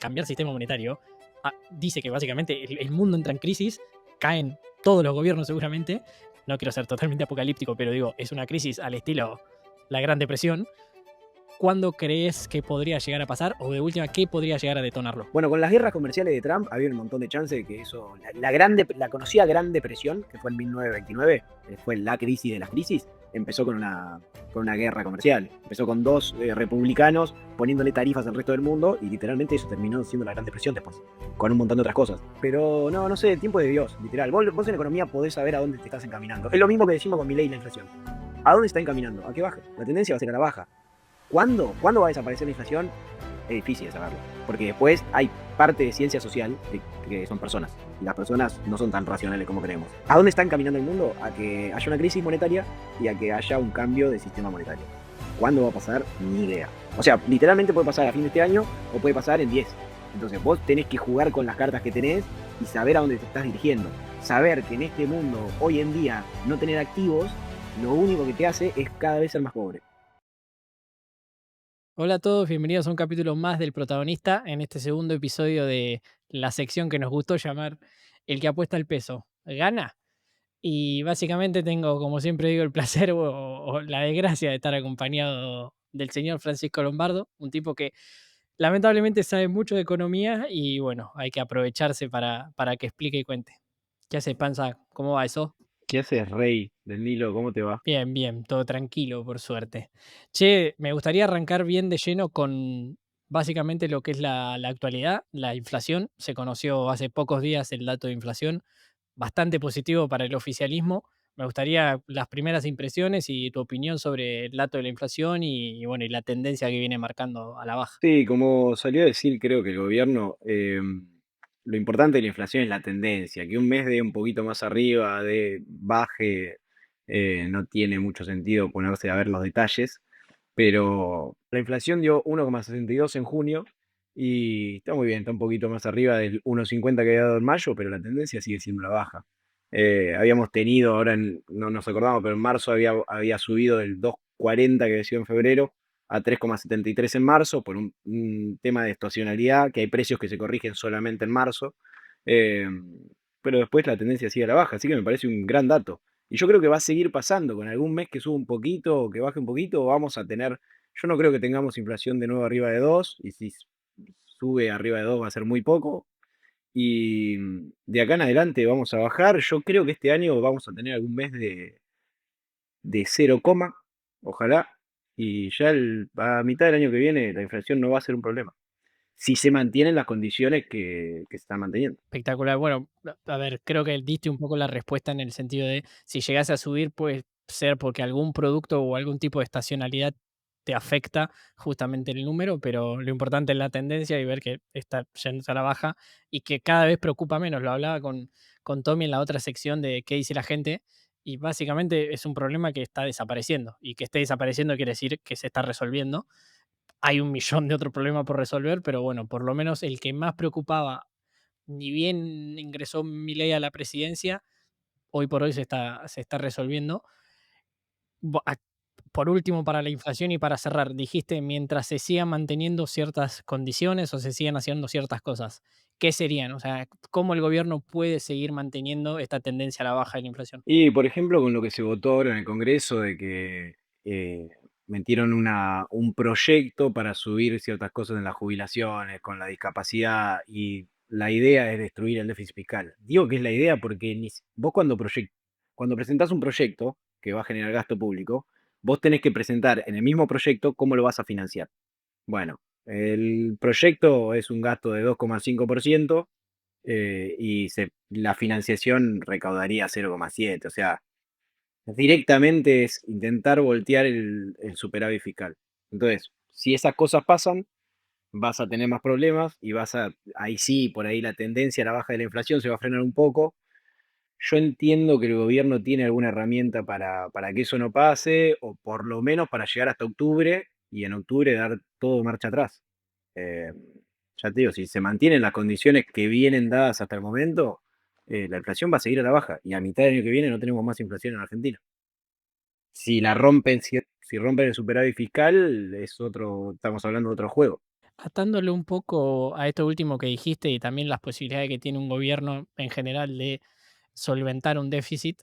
cambiar sistema monetario, dice que básicamente el mundo entra en crisis, caen todos los gobiernos seguramente. No quiero ser totalmente apocalíptico, pero digo, es una crisis al estilo la Gran Depresión. ¿Cuándo crees que podría llegar a pasar? O de última, ¿qué podría llegar a detonarlo? Bueno, con las guerras comerciales de Trump había un montón de chances de que eso, la conocida Gran Depresión, que fue en 1929, fue la crisis de las crisis, empezó con una guerra comercial. Empezó con dos republicanos poniéndole tarifas al resto del mundo y literalmente eso terminó siendo la Gran Depresión después, con un montón de otras cosas. Pero no sé, el tiempo de Dios, literal. Vos en economía podés saber a dónde te estás encaminando. Es lo mismo que decimos con Milei y la inflación. ¿A dónde está encaminando? ¿A qué baje? La tendencia va a ser a la baja. ¿Cuándo? ¿Cuándo va a desaparecer la inflación? Es difícil de saberlo. Porque después hay parte de ciencia social que son personas. Y las personas no son tan racionales como creemos. ¿A dónde está encaminando el mundo? A que haya una crisis monetaria y a que haya un cambio de sistema monetario. ¿Cuándo va a pasar? Ni idea. O sea, literalmente puede pasar a fin de este año o puede pasar en 10. Entonces vos tenés que jugar con las cartas que tenés y saber a dónde te estás dirigiendo. Saber que en este mundo, hoy en día, no tener activos, lo único que te hace es cada vez ser más pobre. Hola a todos, bienvenidos a un capítulo más del protagonista en este segundo episodio de la sección que nos gustó llamar El que apuesta el peso gana. Y básicamente tengo, como siempre digo, el placer o la desgracia de estar acompañado del señor Francisco Lombardo, un tipo que lamentablemente sabe mucho de economía y bueno, hay que aprovecharse para que explique y cuente. ¿Qué hace, Panza? ¿Cómo va eso? ¿Qué haces, Rey del Nilo? ¿Cómo te va? Bien, bien, todo tranquilo, por suerte. Che, me gustaría arrancar bien de lleno con básicamente lo que es la actualidad, la inflación. Se conoció hace pocos días el dato de inflación, bastante positivo para el oficialismo. Me gustaría las primeras impresiones y tu opinión sobre el dato de la inflación bueno, y la tendencia que viene marcando a la baja. Sí, como salió a decir, creo que el gobierno, lo importante de la inflación es la tendencia, que un mes de un poquito más arriba, de baje, no tiene mucho sentido ponerse a ver los detalles, pero la inflación dio 1,62 en junio y está muy bien, está un poquito más arriba del 1,50 que había dado en mayo, pero la tendencia sigue siendo la baja. Habíamos tenido, ahora no nos acordamos, pero en marzo había subido del 2,40 que decía en febrero a 3,73 en marzo por un tema de estacionalidad, que hay precios que se corrigen solamente en marzo, eh, pero después la tendencia sigue a la baja, así que me parece un gran dato. Y yo creo que va a seguir pasando, con algún mes que suba un poquito o que baje un poquito, vamos a tener, yo no creo que tengamos inflación de nuevo arriba de 2 y si sube arriba de 2 va a ser muy poco, y de acá en adelante vamos a bajar, yo creo que este año vamos a tener algún mes de 0, ojalá, y ya a mitad del año que viene la inflación no va a ser un problema, si se mantienen las condiciones que se están manteniendo. Espectacular. Bueno, a ver, creo que diste un poco la respuesta en el sentido de si llegase a subir, puede ser porque algún producto o algún tipo de estacionalidad te afecta justamente el número, pero lo importante es la tendencia y ver que está yendo a la baja y que cada vez preocupa menos. Lo hablaba con Tommy en la otra sección de qué dice la gente y básicamente es un problema que está desapareciendo y que esté desapareciendo quiere decir que se está resolviendo. Hay un millón de otros problemas por resolver, pero bueno, por lo menos el que más preocupaba ni bien ingresó Milei a la presidencia, hoy por hoy se está resolviendo. Bo- a- Por último, para la inflación y para cerrar, dijiste mientras se sigan manteniendo ciertas condiciones o se sigan haciendo ciertas cosas, ¿qué serían? O sea, ¿cómo el gobierno puede seguir manteniendo esta tendencia a la baja de la inflación? Y por ejemplo, con lo que se votó ahora en el Congreso de que metieron un proyecto para subir ciertas cosas en las jubilaciones, con la discapacidad, y la idea es destruir el déficit fiscal. Digo que es la idea porque vos cuando presentás un proyecto que va a generar gasto público, vos tenés que presentar en el mismo proyecto cómo lo vas a financiar. Bueno, el proyecto es un gasto de 2,5%, y la financiación recaudaría 0,7, o sea, directamente es intentar voltear el superávit fiscal. Entonces, si esas cosas pasan, vas a tener más problemas y ahí sí, por ahí la tendencia a la baja de la inflación se va a frenar un poco. Yo entiendo que el gobierno tiene alguna herramienta para que eso no pase, o por lo menos para llegar hasta octubre y en octubre dar todo marcha atrás. Eh, ya te digo, si se mantienen las condiciones que vienen dadas hasta el momento, la inflación va a seguir a la baja y a mitad del año que viene no tenemos más inflación en Argentina. Si rompen el superávit fiscal, estamos hablando de otro juego. Atándolo un poco a esto último que dijiste y también las posibilidades que tiene un gobierno en general de solventar un déficit,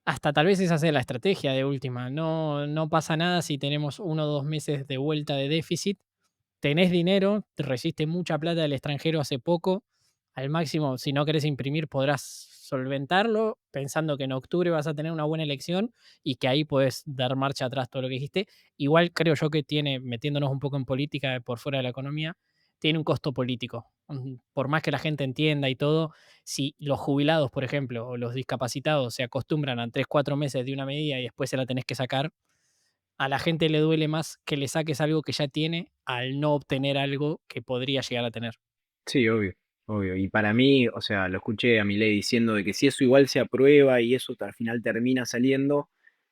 hasta tal vez esa sea la estrategia de última. No pasa nada si tenemos 1 o 2 meses de vuelta de déficit. Tenés dinero, te recibiste mucha plata del extranjero hace poco. Al máximo, si no querés imprimir, podrás solventarlo, pensando que en octubre vas a tener una buena elección y que ahí podés dar marcha atrás todo lo que dijiste. Igual creo yo que tiene, metiéndonos un poco en política por fuera de la economía, tiene un costo político. Por más que la gente entienda y todo, si los jubilados, por ejemplo, o los discapacitados se acostumbran a 3 o 4 meses de una medida y después se la tenés que sacar, a la gente le duele más que le saques algo que ya tiene al no obtener algo que podría llegar a tener. Sí, obvio, obvio. Y para mí, o sea, lo escuché a Milei diciendo de que si eso igual se aprueba y eso al final termina saliendo,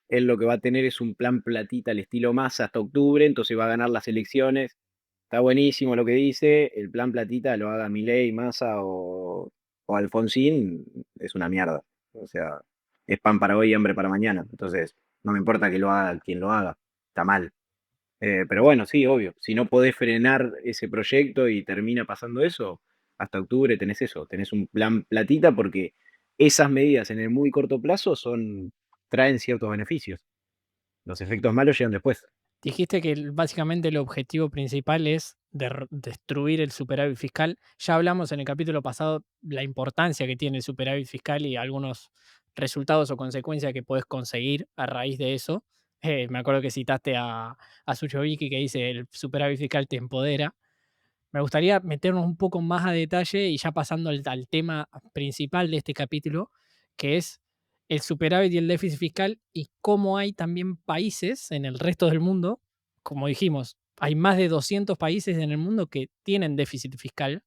él lo que va a tener es un plan platita al estilo Massa hasta octubre, entonces va a ganar las elecciones. Está buenísimo lo que dice, el plan platita lo haga Milei, Massa o Alfonsín, es una mierda. O sea, es pan para hoy y hambre para mañana. Entonces, no me importa que lo haga quien lo haga, está mal. Pero bueno, sí, obvio. Si no podés frenar ese proyecto y termina pasando eso, hasta octubre tenés eso, tenés un plan platita porque esas medidas en el muy corto plazo traen ciertos beneficios. Los efectos malos llegan después. Dijiste que básicamente el objetivo principal es destruir el superávit fiscal. Ya hablamos en el capítulo pasado la importancia que tiene el superávit fiscal y algunos resultados o consecuencias que puedes conseguir a raíz de eso. Me acuerdo que citaste a Suchovicki que dice el superávit fiscal te empodera. Me gustaría meternos un poco más a detalle y ya pasando al tema principal de este capítulo, que es el superávit y el déficit fiscal y cómo hay también países en el resto del mundo, como dijimos, hay más de 200 países en el mundo que tienen déficit fiscal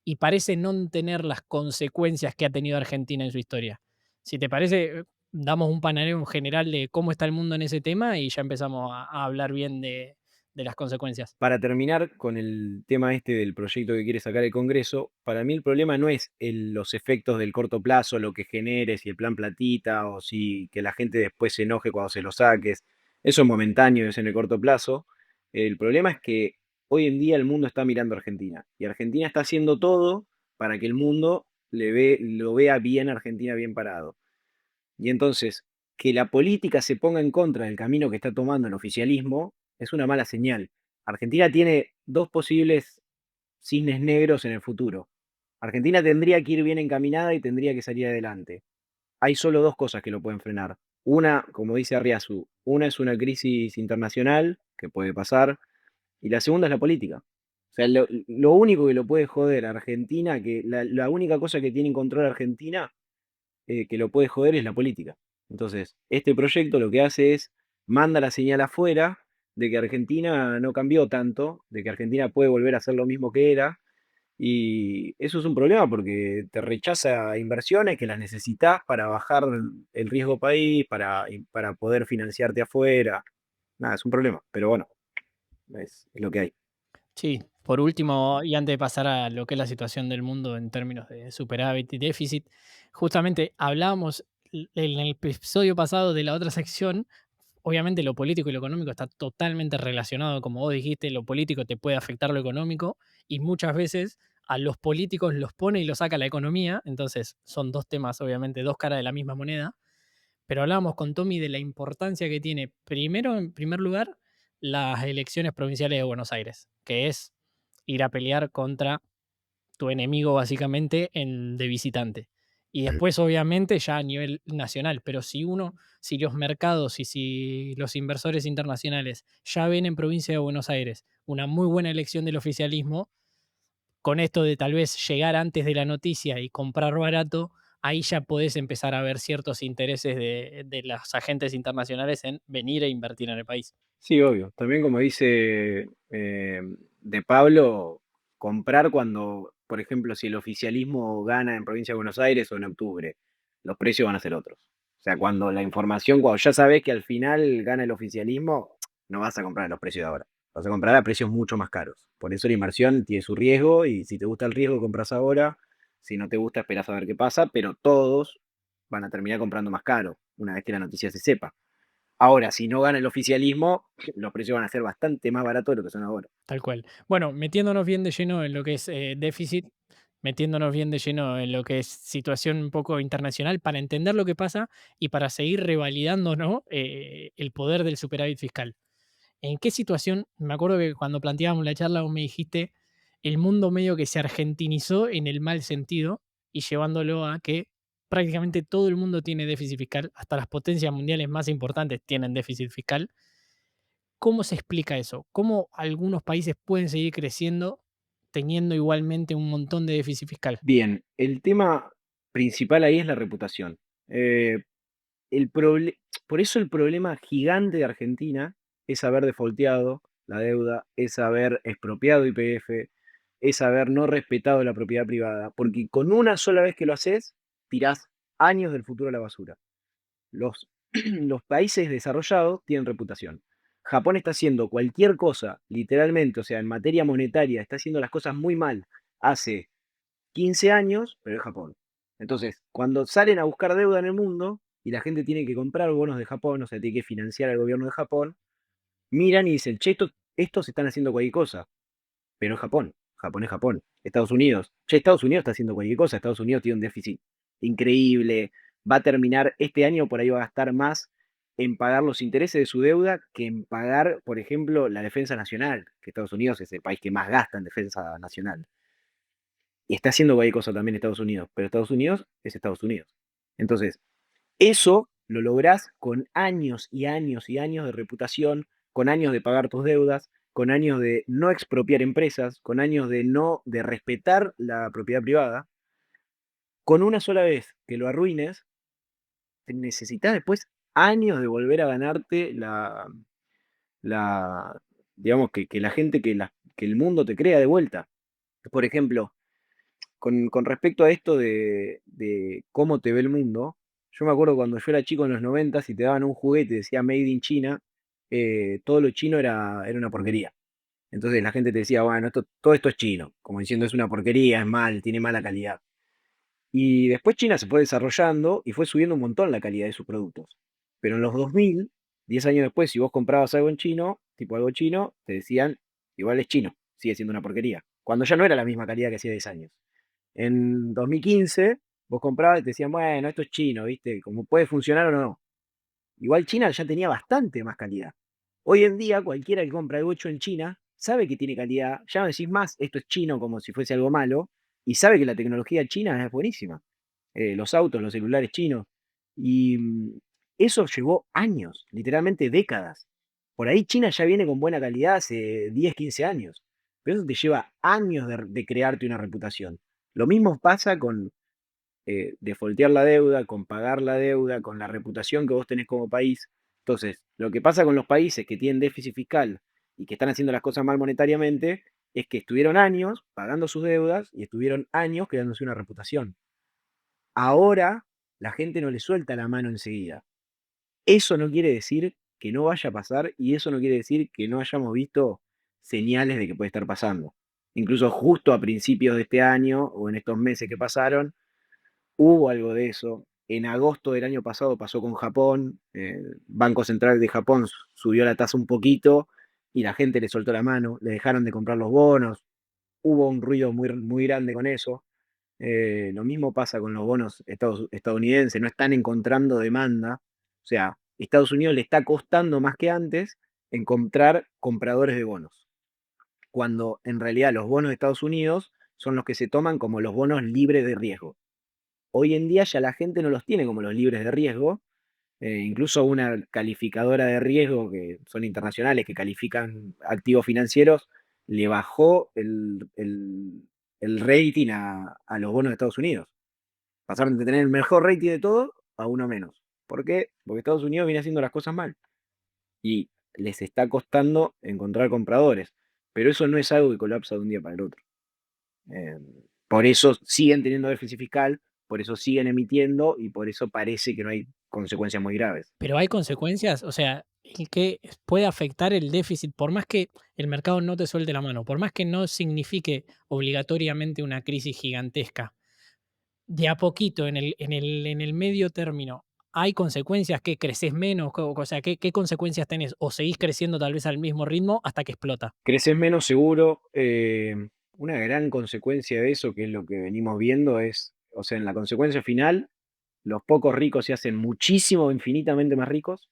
y parece no tener las consecuencias que ha tenido Argentina en su historia. Si te parece, damos un panorama general de cómo está el mundo en ese tema y ya empezamos a hablar bien de las consecuencias. Para terminar con el tema este del proyecto que quiere sacar el Congreso, para mí el problema no es los efectos del corto plazo, lo que genere, si el plan platita o si que la gente después se enoje cuando se lo saques. Eso es momentáneo, es en el corto plazo. El problema es que hoy en día el mundo está mirando a Argentina y Argentina está haciendo todo para que el mundo lo vea bien a Argentina bien parado. Y entonces, que la política se ponga en contra del camino que está tomando el oficialismo es una mala señal. Argentina tiene dos posibles cisnes negros en el futuro. Argentina tendría que ir bien encaminada y tendría que salir adelante. Hay solo dos cosas que lo pueden frenar. Una, como dice Arriazu, una es una crisis internacional que puede pasar y la segunda es la política. O sea, lo único que lo puede joder a Argentina, que la única cosa que tiene en control Argentina que lo puede joder es la política. Entonces, este proyecto lo que hace es manda la señal afuera de que Argentina no cambió tanto, de que Argentina puede volver a ser lo mismo que era, y eso es un problema porque te rechaza inversiones que las necesitas para bajar el riesgo país, para poder financiarte afuera. Nada, es un problema, pero bueno, es lo que hay. Sí, por último, y antes de pasar a lo que es la situación del mundo en términos de superávit y déficit, justamente hablábamos en el episodio pasado de la otra sección. Obviamente lo político y lo económico está totalmente relacionado, como vos dijiste, lo político te puede afectar lo económico y muchas veces a los políticos los pone y los saca la economía, entonces son dos temas, obviamente, dos caras de la misma moneda. Pero hablábamos con Tommy de la importancia que tiene, primero, en primer lugar, las elecciones provinciales de Buenos Aires, que es ir a pelear contra tu enemigo básicamente de visitante. Y después, obviamente, ya a nivel nacional, pero si los mercados y si los inversores internacionales ya ven en provincia de Buenos Aires una muy buena elección del oficialismo, con esto de tal vez llegar antes de la noticia y comprar barato, ahí ya podés empezar a ver ciertos intereses de los agentes internacionales en venir e invertir en el país. Sí, obvio. También como dice De Pablo, comprar cuando, por ejemplo, si el oficialismo gana en Provincia de Buenos Aires o en octubre, los precios van a ser otros. O sea, cuando la información, cuando ya sabes que al final gana el oficialismo, no vas a comprar a los precios de ahora. Vas a comprar a precios mucho más caros. Por eso la inversión tiene su riesgo y si te gusta el riesgo, compras ahora. Si no te gusta, esperas a ver qué pasa, pero todos van a terminar comprando más caro una vez que la noticia se sepa. Ahora, si no gana el oficialismo, los precios van a ser bastante más baratos de lo que son ahora. Tal cual. Bueno, metiéndonos bien de lleno en lo que es déficit, metiéndonos bien de lleno en lo que es situación un poco internacional para entender lo que pasa y para seguir revalidando, ¿no? El poder del superávit fiscal. ¿En qué situación? Me acuerdo que cuando planteábamos la charla vos me dijiste el mundo medio que se argentinizó en el mal sentido y llevándolo a que prácticamente todo el mundo tiene déficit fiscal, hasta las potencias mundiales más importantes tienen déficit fiscal. ¿Cómo se explica eso? ¿Cómo algunos países pueden seguir creciendo teniendo igualmente un montón de déficit fiscal? Bien, el tema principal ahí es la reputación. Eh, el proble por eso el problema gigante de Argentina es haber defaulteado la deuda, es haber expropiado YPF, es haber no respetado la propiedad privada, porque con una sola vez que lo haces, tirás años del futuro a la basura. Los, los países desarrollados tienen reputación. Japón está haciendo cualquier cosa, literalmente, o sea, en materia monetaria, está haciendo las cosas muy mal hace 15 años, pero es Japón. Entonces, cuando salen a buscar deuda en el mundo y la gente tiene que comprar bonos de Japón, o sea, tiene que financiar al gobierno de Japón, miran y dicen, che, estos están haciendo cualquier cosa, pero es Japón. Japón es Japón. Estados Unidos. Che, Estados Unidos está haciendo cualquier cosa. Estados Unidos tiene un déficit increíble. Va a terminar este año, por ahí va a gastar más en pagar los intereses de su deuda que en pagar, por ejemplo, la defensa nacional, que Estados Unidos es el país que más gasta en defensa nacional. Y está haciendo cualquier cosa también Estados Unidos, pero Estados Unidos es Estados Unidos. Entonces, eso lo lográs con años y años y años de reputación, con años de pagar tus deudas, con años de no expropiar empresas, con años de respetar la propiedad privada. Con una sola vez que lo arruines, necesitas después años de volver a ganarte la digamos, que la gente, que el mundo te crea de vuelta. Por ejemplo, con respecto a esto de cómo te ve el mundo, yo me acuerdo cuando yo era chico en los 90 y te daban un juguete y decía Made in China, todo lo chino era una porquería. Entonces la gente te decía, bueno, todo esto es chino, como diciendo es una porquería, es mal, tiene mala calidad. Y después China se fue desarrollando y fue subiendo un montón la calidad de sus productos. Pero en los 2000, 10 años después, si vos comprabas algo en chino, tipo algo chino, te decían, igual es chino, sigue siendo una porquería. Cuando ya no era la misma calidad que hacía 10 años. En 2015, vos comprabas y te decían, bueno, esto es chino, ¿viste? Como puede funcionar o no. Igual China ya tenía bastante más calidad. Hoy en día, cualquiera que compra algo hecho en China sabe que tiene calidad. Ya no decís más, esto es chino como si fuese algo malo, y sabe que la tecnología china es buenísima. Los autos, los celulares chinos. Y eso llevó años, literalmente décadas. Por ahí China ya viene con buena calidad hace 10, 15 años. Pero eso te lleva años de crearte una reputación. Lo mismo pasa con defoltear la deuda, con pagar la deuda, con la reputación que vos tenés como país. Entonces, lo que pasa con los países que tienen déficit fiscal y que están haciendo las cosas mal monetariamente es que estuvieron años pagando sus deudas y estuvieron años creándose una reputación. Ahora la gente no le suelta la mano enseguida. Eso no quiere decir que no vaya a pasar y eso no quiere decir que no hayamos visto señales de que puede estar pasando. Incluso justo a principios de este año o en estos meses que pasaron, hubo algo de eso. En agosto del año pasado pasó con Japón. El Banco Central de Japón subió la tasa un poquito y la gente le soltó la mano, le dejaron de comprar los bonos. Hubo un ruido muy, muy grande con eso. Lo mismo pasa con los bonos estadounidenses, no están encontrando demanda. O sea, Estados Unidos le está costando más que antes encontrar compradores de bonos, cuando en realidad los bonos de Estados Unidos son los que se toman como los bonos libres de riesgo. Hoy en día ya la gente no los tiene como los libres de riesgo. Incluso una calificadora de riesgo, que son internacionales, que califican activos financieros, le bajó el rating a los bonos de Estados Unidos. Pasaron de tener el mejor rating de todo a uno menos. ¿Por qué? Porque Estados Unidos viene haciendo las cosas mal y les está costando encontrar compradores. Pero eso no es algo que colapsa de un día para el otro. Eh, por eso siguen teniendo déficit fiscal, por eso siguen emitiendo y por eso parece que no hay consecuencias muy graves. Pero hay consecuencias, o sea, ¿en qué puede afectar el déficit? Por más que el mercado no te suelte la mano, por más que no signifique obligatoriamente una crisis gigantesca, de a poquito, en el medio término, ¿hay consecuencias? ¿Que creces menos? O sea, ¿qué consecuencias tenés? ¿O seguís creciendo tal vez al mismo ritmo hasta que explota? Creces menos seguro. Una gran consecuencia de eso, que es lo que venimos viendo, es, o sea, en la consecuencia final, los pocos ricos se hacen muchísimo, infinitamente más ricos,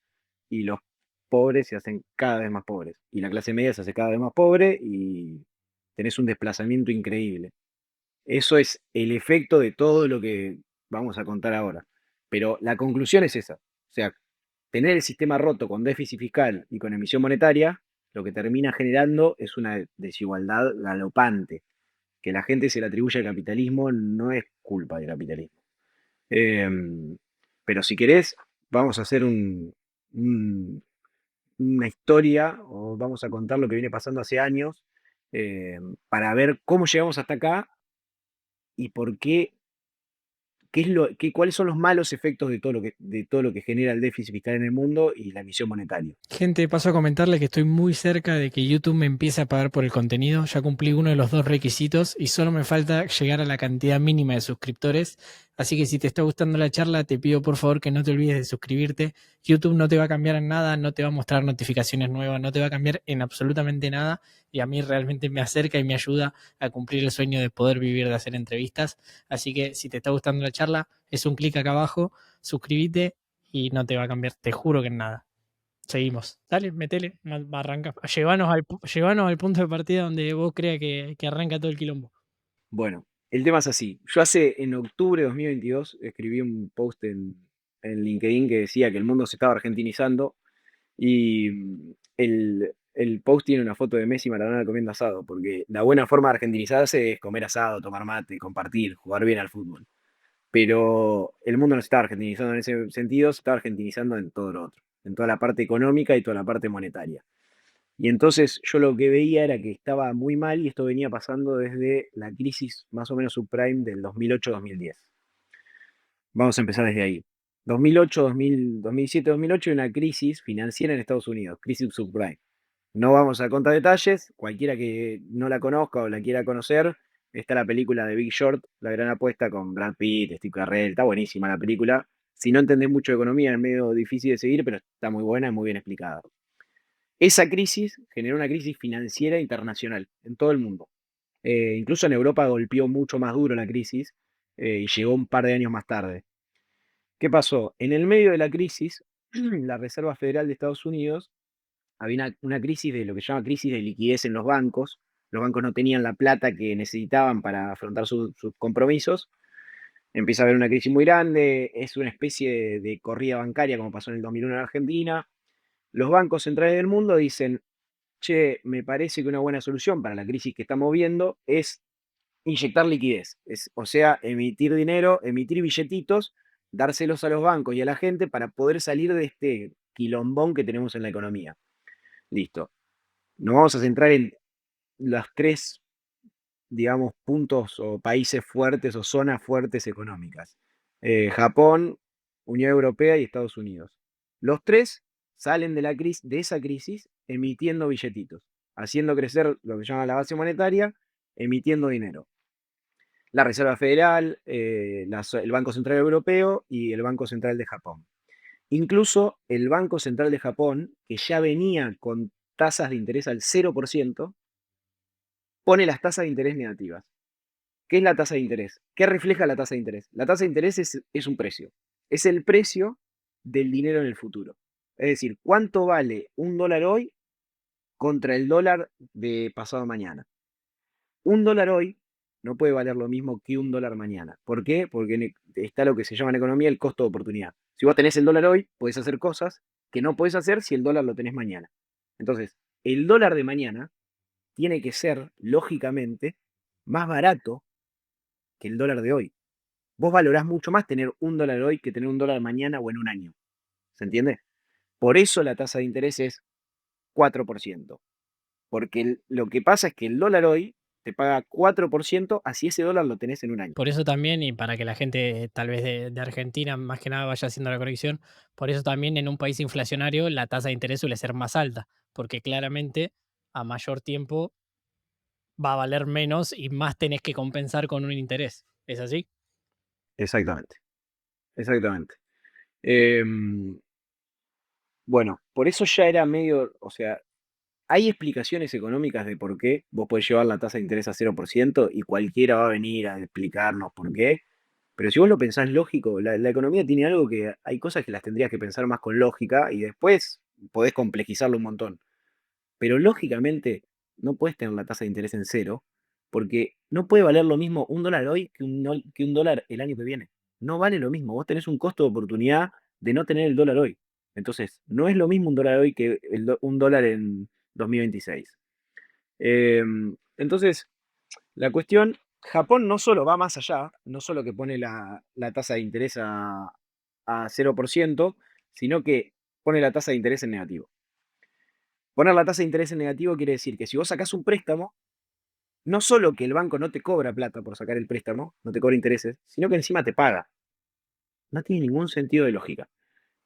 y los pobres se hacen cada vez más pobres. Y la clase media se hace cada vez más pobre y tenés un desplazamiento increíble. Eso es el efecto de todo lo que vamos a contar ahora. Pero la conclusión es esa. O sea, tener el sistema roto con déficit fiscal y con emisión monetaria, lo que termina generando es una desigualdad galopante. Que la gente se le atribuye al capitalismo no es culpa del capitalismo. Eh, pero si querés, vamos a hacer una historia o vamos a contar lo que viene pasando hace años para ver cómo llegamos hasta acá y por qué cuáles son los malos efectos de todo lo que genera el déficit fiscal en el mundo y la emisión monetaria. Gente, paso a comentarle que estoy muy cerca de que YouTube me empiece a pagar por el contenido. Ya cumplí uno de los dos requisitos y solo me falta llegar a la cantidad mínima de suscriptores. Así que si te está gustando la charla, te pido por favor que no te olvides de suscribirte. YouTube no te va a cambiar en nada, no te va a mostrar notificaciones nuevas, no te va a cambiar en absolutamente nada. Y a mí realmente me acerca y me ayuda a cumplir el sueño de poder vivir de hacer entrevistas. Así que si te está gustando la charla, es un clic acá abajo, suscríbete y no te va a cambiar, te juro que en nada. Seguimos. Dale, metele, arranca. Llevanos al punto de partida donde vos creas que arranca todo el quilombo. Bueno, el tema es así. Yo en octubre de 2022 escribí un post en LinkedIn que decía que el mundo se estaba argentinizando y el post tiene una foto de Messi y Maradona comiendo asado, porque la buena forma de argentinizarse es comer asado, tomar mate, compartir, jugar bien al fútbol. Pero el mundo no se estaba argentinizando en ese sentido, se estaba argentinizando en todo lo otro, en toda la parte económica y toda la parte monetaria. Y entonces yo lo que veía era que estaba muy mal y esto venía pasando desde la crisis más o menos subprime del 2008-2010. Vamos a empezar desde ahí. 2008, 2007, 2008 hay una crisis financiera en Estados Unidos, crisis subprime. No vamos a contar detalles, cualquiera que no la conozca o la quiera conocer, está la película de Big Short, La Gran Apuesta con Brad Pitt, Steve Carell, está buenísima la película. Si no entendés mucho de economía es medio difícil de seguir, pero está muy buena y muy bien explicada. Esa crisis generó una crisis financiera internacional en todo el mundo. Incluso en Europa golpeó mucho más duro la crisis y llegó un par de años más tarde. ¿Qué pasó? En el medio de la crisis, la Reserva Federal de Estados Unidos había una crisis de lo que se llama crisis de liquidez en los bancos. Los bancos no tenían la plata que necesitaban para afrontar sus compromisos. Empieza a haber una crisis muy grande, es una especie de corrida bancaria como pasó en el 2001 en Argentina. Los bancos centrales del mundo dicen, che, me parece que una buena solución para la crisis que estamos viendo es inyectar liquidez, o sea, emitir dinero, emitir billetitos, dárselos a los bancos y a la gente para poder salir de este quilombón que tenemos en la economía. Listo. Nos vamos a centrar en las tres, digamos, puntos o países fuertes o zonas fuertes económicas. Japón, Unión Europea y Estados Unidos. Los tres salen de esa crisis emitiendo billetitos, haciendo crecer lo que se llama la base monetaria, emitiendo dinero. La Reserva Federal, el Banco Central Europeo y el Banco Central de Japón. Incluso el Banco Central de Japón, que ya venía con tasas de interés al 0%, pone las tasas de interés negativas. ¿Qué es la tasa de interés? ¿Qué refleja la tasa de interés? La tasa de interés es un precio. Es el precio del dinero en el futuro. Es decir, ¿cuánto vale un dólar hoy contra el dólar de pasado mañana? Un dólar hoy no puede valer lo mismo que un dólar mañana. ¿Por qué? Porque está lo que se llama en economía el costo de oportunidad. Si vos tenés el dólar hoy, podés hacer cosas que no podés hacer si el dólar lo tenés mañana. Entonces, el dólar de mañana tiene que ser, lógicamente, más barato que el dólar de hoy. Vos valorás mucho más tener un dólar hoy que tener un dólar mañana o en un año. ¿Se entiende? Por eso la tasa de interés es 4%. Porque lo que pasa es que el dólar hoy te paga 4% así ese dólar lo tenés en un año. Por eso también, y para que la gente tal vez de Argentina más que nada vaya haciendo la corrección, por eso también en un país inflacionario la tasa de interés suele ser más alta, porque claramente a mayor tiempo va a valer menos y más tenés que compensar con un interés. ¿Es así? Exactamente, exactamente. Em, bueno, por eso ya era medio, o sea, hay explicaciones económicas de por qué vos podés llevar la tasa de interés a 0% y cualquiera va a venir a explicarnos por qué. Pero si vos lo pensás lógico, la economía tiene algo que hay cosas que las tendrías que pensar más con lógica y después podés complejizarlo un montón. Pero lógicamente no puedes tener la tasa de interés en cero, porque no puede valer lo mismo un dólar hoy que un dólar el año que viene. No vale lo mismo. Vos tenés un costo de oportunidad de no tener el dólar hoy. Entonces, no es lo mismo un dólar hoy que un dólar en 2026. Entonces, la cuestión, Japón no solo va más allá, no solo que pone la tasa de interés a 0%, sino que pone la tasa de interés en negativo. Poner la tasa de interés en negativo quiere decir que si vos sacás un préstamo, no solo que el banco no te cobra plata por sacar el préstamo, no te cobra intereses, sino que encima te paga. No tiene ningún sentido de lógica.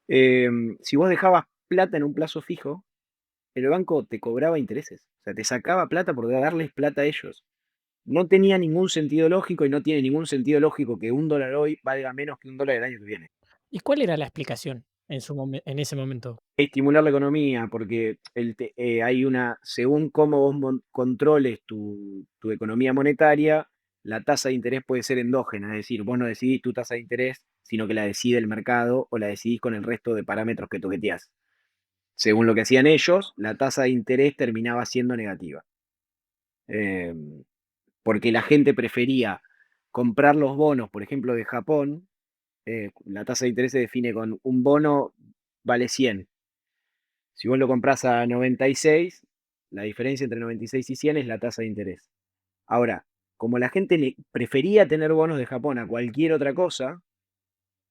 Si vos dejabas plata en un plazo fijo, el banco te cobraba intereses. O sea, te sacaba plata por darles plata a ellos. No tenía ningún sentido lógico y no tiene ningún sentido lógico que un dólar hoy valga menos que un dólar el año que viene. ¿Y cuál era la explicación en ese momento? Estimular la economía, porque hay según cómo vos controles tu economía monetaria, la tasa de interés puede ser endógena, es decir, vos no decidís tu tasa de interés, sino que la decide el mercado o la decidís con el resto de parámetros que toqueteás. Según lo que hacían ellos, la tasa de interés terminaba siendo negativa. Eh, Porque la gente prefería comprar los bonos, por ejemplo, de Japón. La tasa de interés se define con un bono vale 100. Si vos lo comprás a 96, la diferencia entre 96 y 100 es la tasa de interés. Ahora, como la gente prefería tener bonos de Japón a cualquier otra cosa,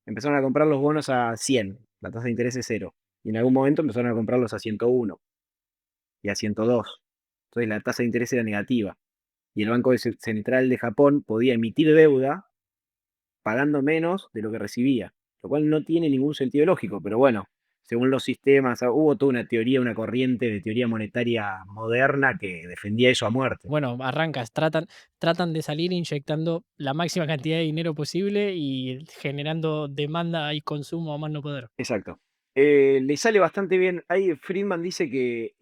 empezaron a comprar los bonos a 100. La tasa de interés es cero. Y en algún momento empezaron a comprarlos a 101 y a 102. Entonces la tasa de interés era negativa. Y el Banco Central de Japón podía emitir deuda pagando menos de lo que recibía, lo cual no tiene ningún sentido lógico, pero bueno, según los sistemas, hubo toda una teoría, una corriente de teoría monetaria moderna que defendía eso a muerte. Bueno, arrancas, tratan de salir inyectando la máxima cantidad de dinero posible y generando demanda y consumo a más no poder. Exacto. Le sale bastante bien. Ahí Friedman dice que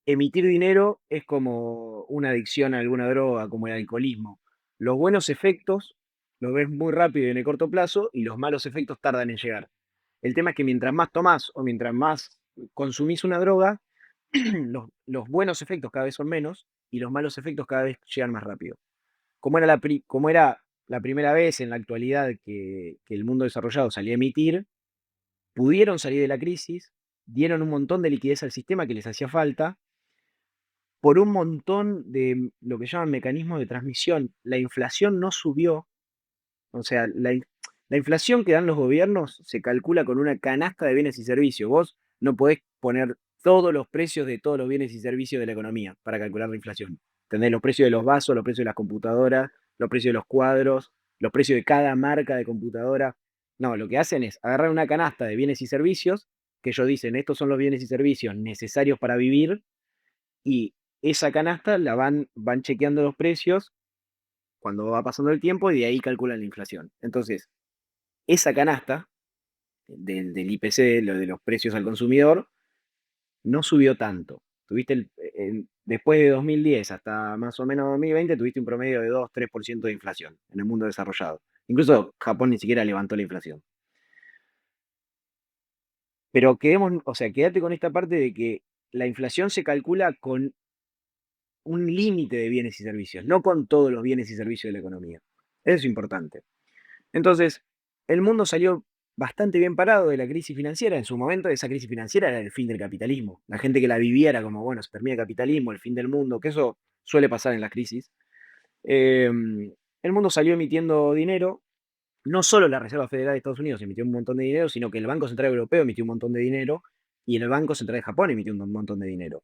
emitir dinero es como una adicción a alguna droga, como el alcoholismo. Los buenos efectos los ves muy rápido y en el corto plazo y los malos efectos tardan en llegar. El tema es que mientras más tomás o mientras más consumís una droga, los buenos efectos cada vez son menos y los malos efectos cada vez llegan más rápido. Como era la primera vez en la actualidad que el mundo desarrollado salía a emitir, pudieron salir de la crisis, dieron un montón de liquidez al sistema que les hacía falta por un montón de lo que llaman mecanismos de transmisión. La inflación no subió, o sea, la inflación que dan los gobiernos se calcula con una canasta de bienes y servicios. Vos no podés poner todos los precios de todos los bienes y servicios de la economía para calcular la inflación. Tenés los precios de los vasos, los precios de las computadoras, los precios de los cuadros, los precios de cada marca de computadora. No, lo que hacen es agarrar una canasta de bienes y servicios, que ellos dicen, estos son los bienes y servicios necesarios para vivir, y esa canasta van chequeando los precios cuando va pasando el tiempo y de ahí calculan la inflación. Entonces, esa canasta del IPC, lo de los precios al consumidor, no subió tanto. Después de 2010 hasta más o menos 2020, tuviste un promedio de 2-3% de inflación en el mundo desarrollado. Incluso Japón ni siquiera levantó la inflación. Pero o sea, quédate con esta parte de que la inflación se calcula con un límite de bienes y servicios, no con todos los bienes y servicios de la economía. Eso es importante. Entonces, el mundo salió bastante bien parado de la crisis financiera. En su momento, esa crisis financiera era el fin del capitalismo. La gente que la vivía era como, bueno, se termina el capitalismo, el fin del mundo, que eso suele pasar en las crisis. Eh, el mundo salió emitiendo dinero. No solo la Reserva Federal de Estados Unidos emitió un montón de dinero, sino que el Banco Central Europeo emitió un montón de dinero y el Banco Central de Japón emitió un montón de dinero.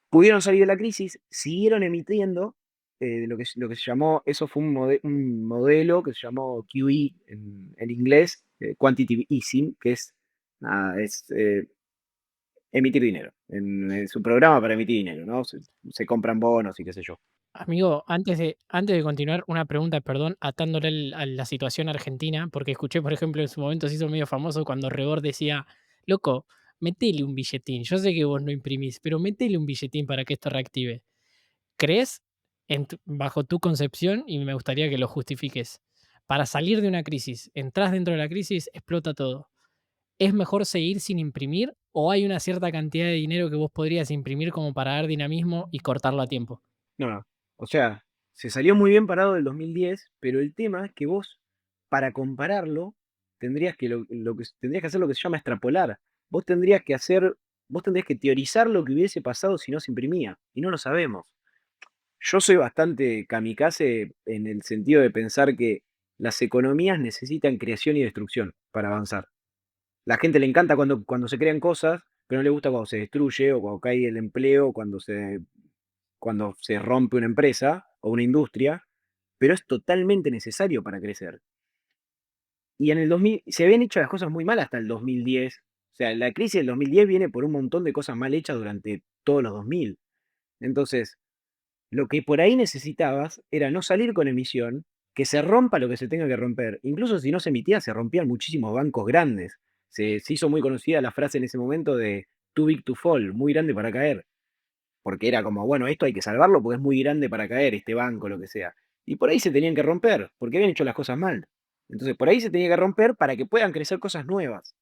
Pudieron salir de la crisis, siguieron emitiendo lo que se llamó, eso fue un modelo que se llamó QE en inglés, Quantitative Easing, que es emitir dinero, en su programa para emitir dinero, ¿no? Se compran bonos y qué sé yo. Amigo, antes de continuar, una pregunta, perdón, atándole a la situación argentina, porque escuché, por ejemplo, en su momento se hizo medio famoso cuando Rebord decía, loco, metele un billetín. Yo sé que vos no imprimís, pero metele un billetín para que esto reactive. ¿Crees, bajo tu concepción, y me gustaría que lo justifiques, para salir de una crisis, entras dentro de la crisis, explota todo? ¿Es mejor seguir sin imprimir o hay una cierta cantidad de dinero que vos podrías imprimir como para dar dinamismo y cortarlo a tiempo? No, o sea, se salió muy bien parado del 2010, pero el tema es que vos, para compararlo, tendrías que hacer lo que se llama extrapolar. Vos tendrías que hacer, vos tendrías que teorizar lo que hubiese pasado si no se imprimía, y no lo sabemos. Yo soy bastante kamikaze en el sentido de pensar que las economías necesitan creación y destrucción para avanzar. La gente le encanta cuando se crean cosas, pero no le gusta cuando se destruye o cuando cae el empleo, cuando se rompe una empresa o una industria, pero es totalmente necesario para crecer. Y en el 2000 se habían hecho las cosas muy mal hasta el 2010. O sea, la crisis del 2010 viene por un montón de cosas mal hechas durante todos los 2000. Entonces, lo que por ahí necesitabas era no salir con emisión, que se rompa lo que se tenga que romper. Incluso si no se emitía, se rompían muchísimos bancos grandes. Se hizo muy conocida la frase en ese momento de too big to fall, muy grande para caer. Porque era como, bueno, esto hay que salvarlo porque es muy grande para caer, este banco, lo que sea. Y por ahí se tenían que romper, porque habían hecho las cosas mal. Entonces, por ahí se tenía que romper para que puedan crecer cosas nuevas.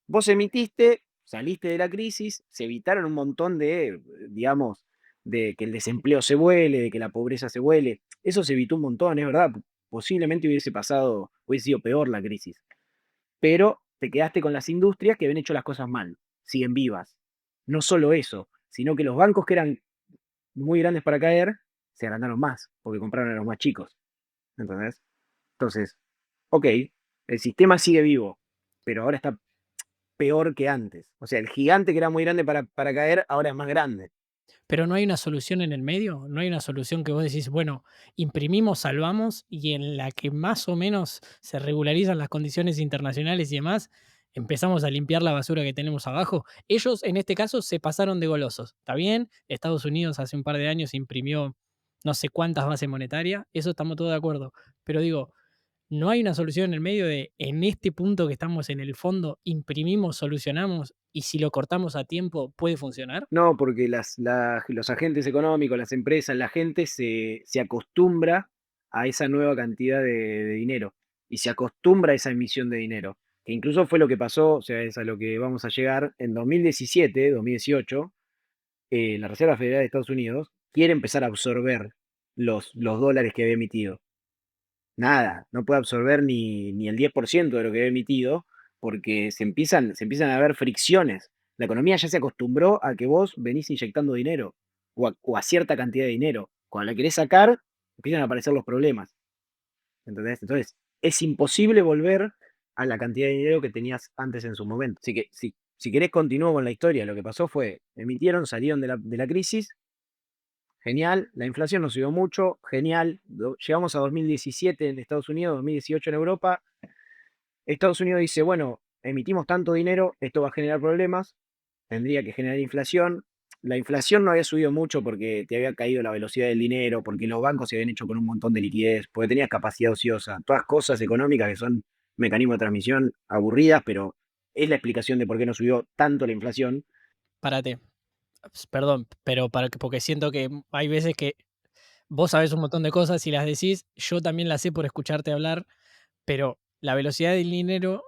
Vos emitiste, saliste de la crisis, se evitaron un montón de, digamos, de que el desempleo se vuele, de que la pobreza se vuele. Eso se evitó un montón, es verdad. Posiblemente hubiese sido peor la crisis. Pero te quedaste con las industrias que habían hecho las cosas mal, siguen vivas. No solo eso, sino que los bancos que eran muy grandes para caer, se agrandaron más, porque compraron a los más chicos. ¿Entendés? Entonces, ok, el sistema sigue vivo, pero ahora está peor que antes. O sea, el gigante que era muy grande para caer, ahora es más grande. Pero no hay una solución en el medio, no hay una solución que vos decís, bueno, imprimimos, salvamos y en la que más o menos se regularizan las condiciones internacionales y demás, empezamos a limpiar la basura que tenemos abajo. Ellos en este caso se pasaron de golosos, ¿está bien? Estados Unidos hace un par de años imprimió no sé cuántas bases monetarias, eso estamos todos de acuerdo, pero digo, no hay una solución en el medio de, en este punto que estamos en el fondo, imprimimos, solucionamos y si lo cortamos a tiempo, ¿puede funcionar? No, porque los agentes económicos, las empresas, la gente se acostumbra a esa nueva cantidad de dinero y se acostumbra a esa emisión de dinero, que incluso fue lo que pasó, o sea, es a lo que vamos a llegar en 2017, 2018. La Reserva Federal de Estados Unidos quiere empezar a absorber los dólares que había emitido. Nada, no puede absorber ni el 10% de lo que había emitido porque se empiezan a ver fricciones. La economía ya se acostumbró a que vos venís inyectando dinero o a cierta cantidad de dinero. Cuando la querés sacar, empiezan a aparecer los problemas. ¿Entendés? Entonces, es imposible volver a la cantidad de dinero que tenías antes en su momento. Así que si querés continúo con la historia. Lo que pasó fue, emitieron, salieron de la crisis, genial, la inflación no subió mucho, genial, llegamos a 2017 en Estados Unidos, 2018 en Europa. Estados Unidos dice, bueno, emitimos tanto dinero, esto va a generar problemas, tendría que generar inflación. La inflación no había subido mucho porque te había caído la velocidad del dinero, porque los bancos se habían hecho con un montón de liquidez, porque tenías capacidad ociosa, todas cosas económicas que son mecanismos de transmisión aburridas, pero es la explicación de por qué no subió tanto la inflación. Párate. Perdón, pero porque siento que hay veces que vos sabés un montón de cosas y las decís, yo también las sé por escucharte hablar, pero la velocidad del dinero,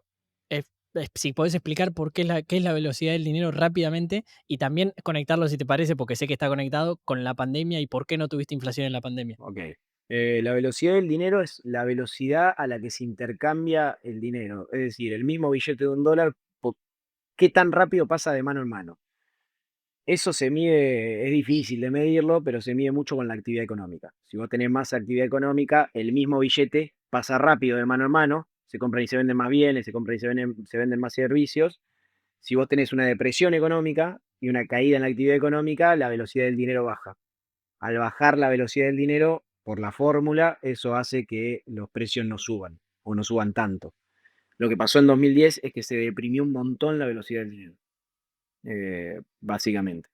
si podés explicar por qué es la velocidad del dinero rápidamente y también conectarlo, si te parece, porque sé que está conectado con la pandemia y por qué no tuviste inflación en la pandemia. Ok. La velocidad del dinero es la velocidad a la que se intercambia el dinero. Es decir, el mismo billete de un dólar, qué tan rápido pasa de mano en mano. Eso se mide, es difícil de medirlo, pero se mide mucho con la actividad económica. Si vos tenés más actividad económica, el mismo billete pasa rápido de mano en mano, se compran y se venden más bienes, se compran y se venden más servicios. Si vos tenés una depresión económica y una caída en la actividad económica, la velocidad del dinero baja. Al bajar la velocidad del dinero, por la fórmula, eso hace que los precios no suban o no suban tanto. Lo que pasó en 2010 es que se deprimió un montón la velocidad del dinero, básicamente.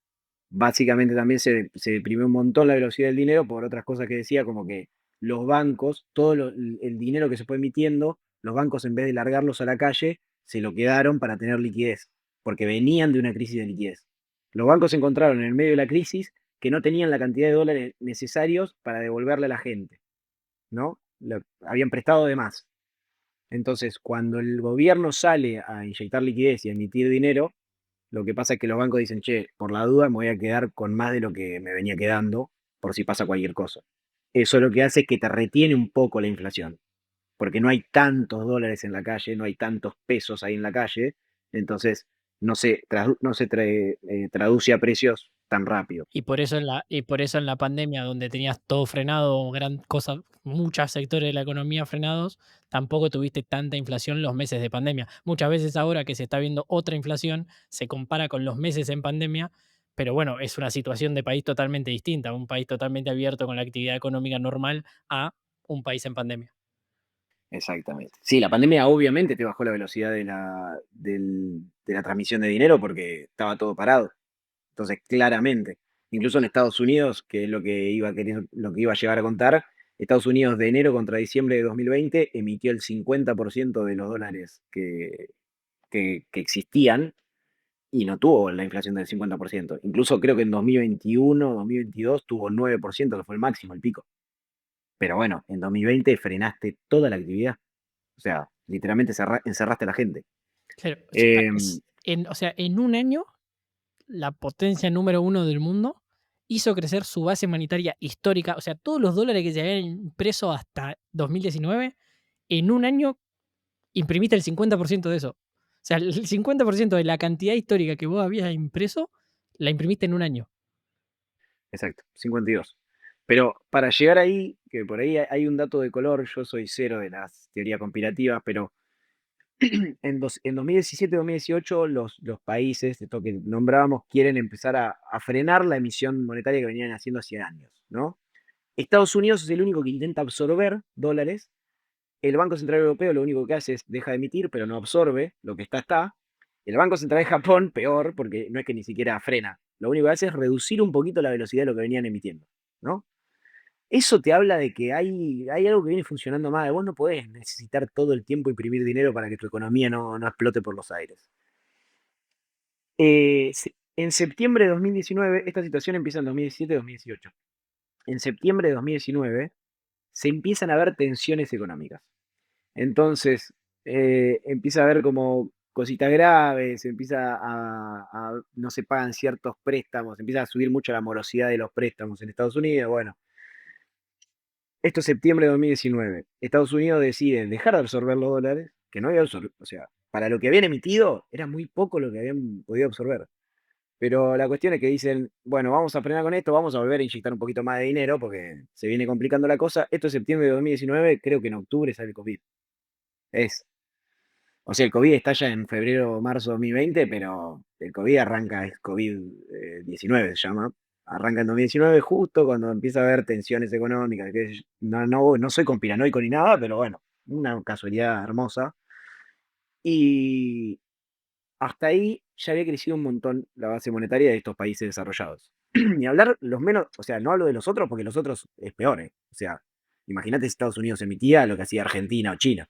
básicamente también se deprimió un montón la velocidad del dinero por otras cosas que decía, como que los bancos, el dinero que se fue emitiendo, los bancos en vez de largarlos a la calle, se lo quedaron para tener liquidez, porque venían de una crisis de liquidez. Los bancos se encontraron en el medio de la crisis que no tenían la cantidad de dólares necesarios para devolverle a la gente, ¿no? Habían prestado de más. Entonces, cuando el gobierno sale a inyectar liquidez y a emitir dinero, lo que pasa es que los bancos dicen, che, por la duda me voy a quedar con más de lo que me venía quedando por si pasa cualquier cosa. Eso lo que hace es que te retiene un poco la inflación, porque no hay tantos dólares en la calle, no hay tantos pesos ahí en la calle, entonces no se traduce a precios tan rápido. Y por eso en la pandemia, donde tenías todo frenado, muchos sectores de la economía frenados, tampoco tuviste tanta inflación los meses de pandemia. Muchas veces ahora que se está viendo otra inflación, se compara con los meses en pandemia, pero bueno, es una situación de país totalmente distinta, un país totalmente abierto con la actividad económica normal a un país en pandemia. Exactamente. Sí, la pandemia obviamente te bajó la velocidad de la transmisión de dinero porque estaba todo parado. Entonces, claramente, incluso en Estados Unidos, que es lo que iba a llegar a contar, Estados Unidos de enero contra diciembre de 2020 emitió el 50% de los dólares que existían y no tuvo la inflación del 50%. Incluso creo que en 2021, 2022 tuvo 9%, que fue el máximo, el pico. Pero bueno, en 2020 frenaste toda la actividad. O sea, literalmente encerraste a la gente. Claro, o sea, Em, en un año la potencia número uno del mundo, hizo crecer su base monetaria histórica. O sea, todos los dólares que se habían impreso hasta 2019, en un año imprimiste el 50% de eso. O sea, el 50% de la cantidad histórica que vos habías impreso, la imprimiste en un año. exacto, 52. Pero para llegar ahí, que por ahí hay un dato de color, yo soy cero de las teorías conspirativas, pero en 2017-2018 los países, esto que nombrábamos, quieren empezar a frenar la emisión monetaria que venían haciendo hace años, ¿no? Estados Unidos es el único que intenta absorber dólares. El Banco Central Europeo lo único que hace es deja de emitir, pero no absorbe, lo que está. El Banco Central de Japón, peor, porque no es que ni siquiera frena. Lo único que hace es reducir un poquito la velocidad de lo que venían emitiendo, ¿no? Eso te habla de que hay algo que viene funcionando mal. Vos no podés necesitar todo el tiempo imprimir dinero para que tu economía no explote por los aires. En septiembre de 2019, esta situación empieza en 2017-2018. En septiembre de 2019 se empiezan a ver tensiones económicas. Entonces, empieza a haber como cositas graves, no se pagan ciertos préstamos, empieza a subir mucho la morosidad de los préstamos en Estados Unidos. Bueno, esto es septiembre de 2019. Estados Unidos decide dejar de absorber los dólares, que no había absorbido, o sea, para lo que habían emitido era muy poco lo que habían podido absorber. Pero la cuestión es que dicen, bueno, vamos a frenar con esto, vamos a volver a inyectar un poquito más de dinero porque se viene complicando la cosa. Esto es septiembre de 2019, creo que en octubre sale el COVID. Es O sea, el COVID está ya en febrero o marzo de 2020, pero el COVID arranca, es COVID-19 se llama. Arranca en 2019 justo cuando empieza a haber tensiones económicas. No soy conspiranoico ni nada, pero bueno, una casualidad hermosa. Y hasta ahí ya había crecido un montón la base monetaria de estos países desarrollados. Ni hablar los menos, o sea, no hablo de los otros porque los otros es peor, ¿eh? O sea, imagínate si Estados Unidos emitía lo que hacía Argentina o China.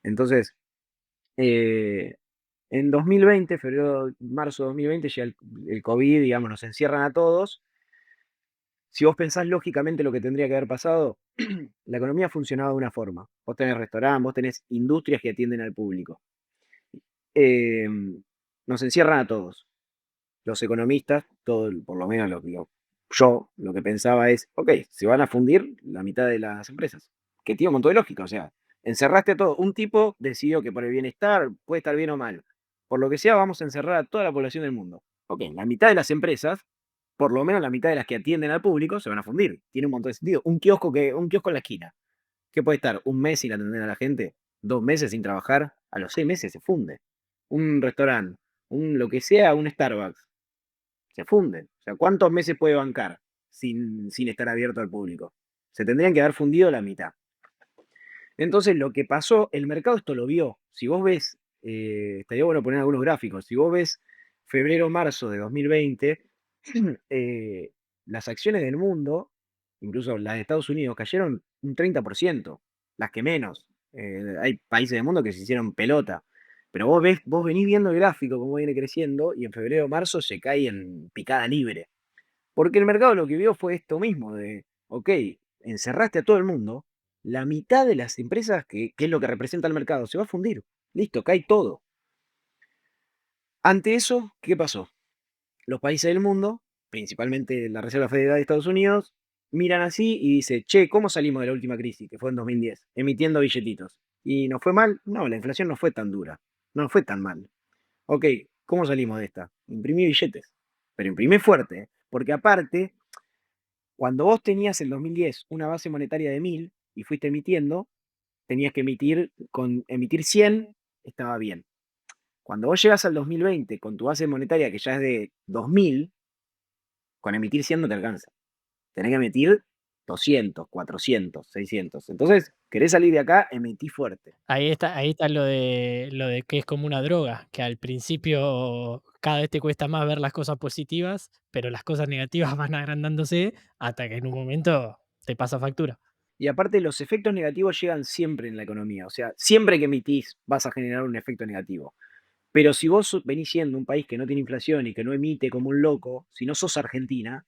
Entonces, eh, en 2020, febrero, marzo de 2020, llega el COVID, digamos, nos encierran a todos. Si vos pensás lógicamente lo que tendría que haber pasado, la economía funcionaba de una forma. Vos tenés restaurantes, vos tenés industrias que atienden al público. Eh, Nos encierran a todos. Los economistas, por lo menos yo lo que pensaba es, ok, se van a fundir la mitad de las empresas. Que tiene un montón de lógica, o sea, encerraste a todo. Un tipo decidió que por el bienestar puede estar bien o mal. Por lo que sea, vamos a encerrar a toda la población del mundo. Ok, la mitad de las empresas, por lo menos la mitad de las que atienden al público, se van a fundir. Tiene un montón de sentido. Un kiosco en la esquina, que puede estar un mes sin atender a la gente, 2 meses sin trabajar, a los 6 meses se funde. Un restaurante, lo que sea, un Starbucks se funden. O sea, ¿cuántos meses puede bancar sin estar abierto al público? Se tendrían que haber fundido la mitad. Entonces, lo que pasó, el mercado esto lo vio. Si vos ves, estaría bueno poner algunos gráficos. Si vos ves febrero-marzo de 2020, eh, las acciones del mundo, incluso las de Estados Unidos, cayeron un 30%, las que menos. Hay países del mundo que se hicieron pelota. Pero vos venís viendo el gráfico, cómo viene creciendo, y en febrero o marzo se cae en picada libre. Porque el mercado lo que vio fue esto mismo, de, ok, encerraste a todo el mundo, la mitad de las empresas, que es lo que representa el mercado, se va a fundir. Listo, cae todo. Ante eso, ¿qué pasó? Los países del mundo, principalmente la Reserva Federal de Estados Unidos, miran así y dicen, che, ¿cómo salimos de la última crisis, que fue en 2010? Emitiendo billetitos. ¿Y nos fue mal? No, la inflación no fue tan dura, no fue tan mal. Ok, ¿cómo salimos de esta? Imprimí billetes, pero imprimí fuerte, porque aparte, cuando vos tenías en 2010 una base monetaria de 1000 y fuiste emitiendo, tenías que emitir 100, estaba bien. Cuando vos llegas al 2020 con tu base monetaria que ya es de 2000, con emitir 100 no te alcanza. Tenés que emitir 200, 400, 600. Entonces, querés salir de acá, emití fuerte. Ahí está lo de que es como una droga, que al principio cada vez te cuesta más ver las cosas positivas, pero las cosas negativas van agrandándose hasta que en un momento te pasa factura. Y aparte, los efectos negativos llegan siempre en la economía. O sea, siempre que emitís vas a generar un efecto negativo. Pero si vos venís siendo un país que no tiene inflación y que no emite como un loco, si no sos Argentina,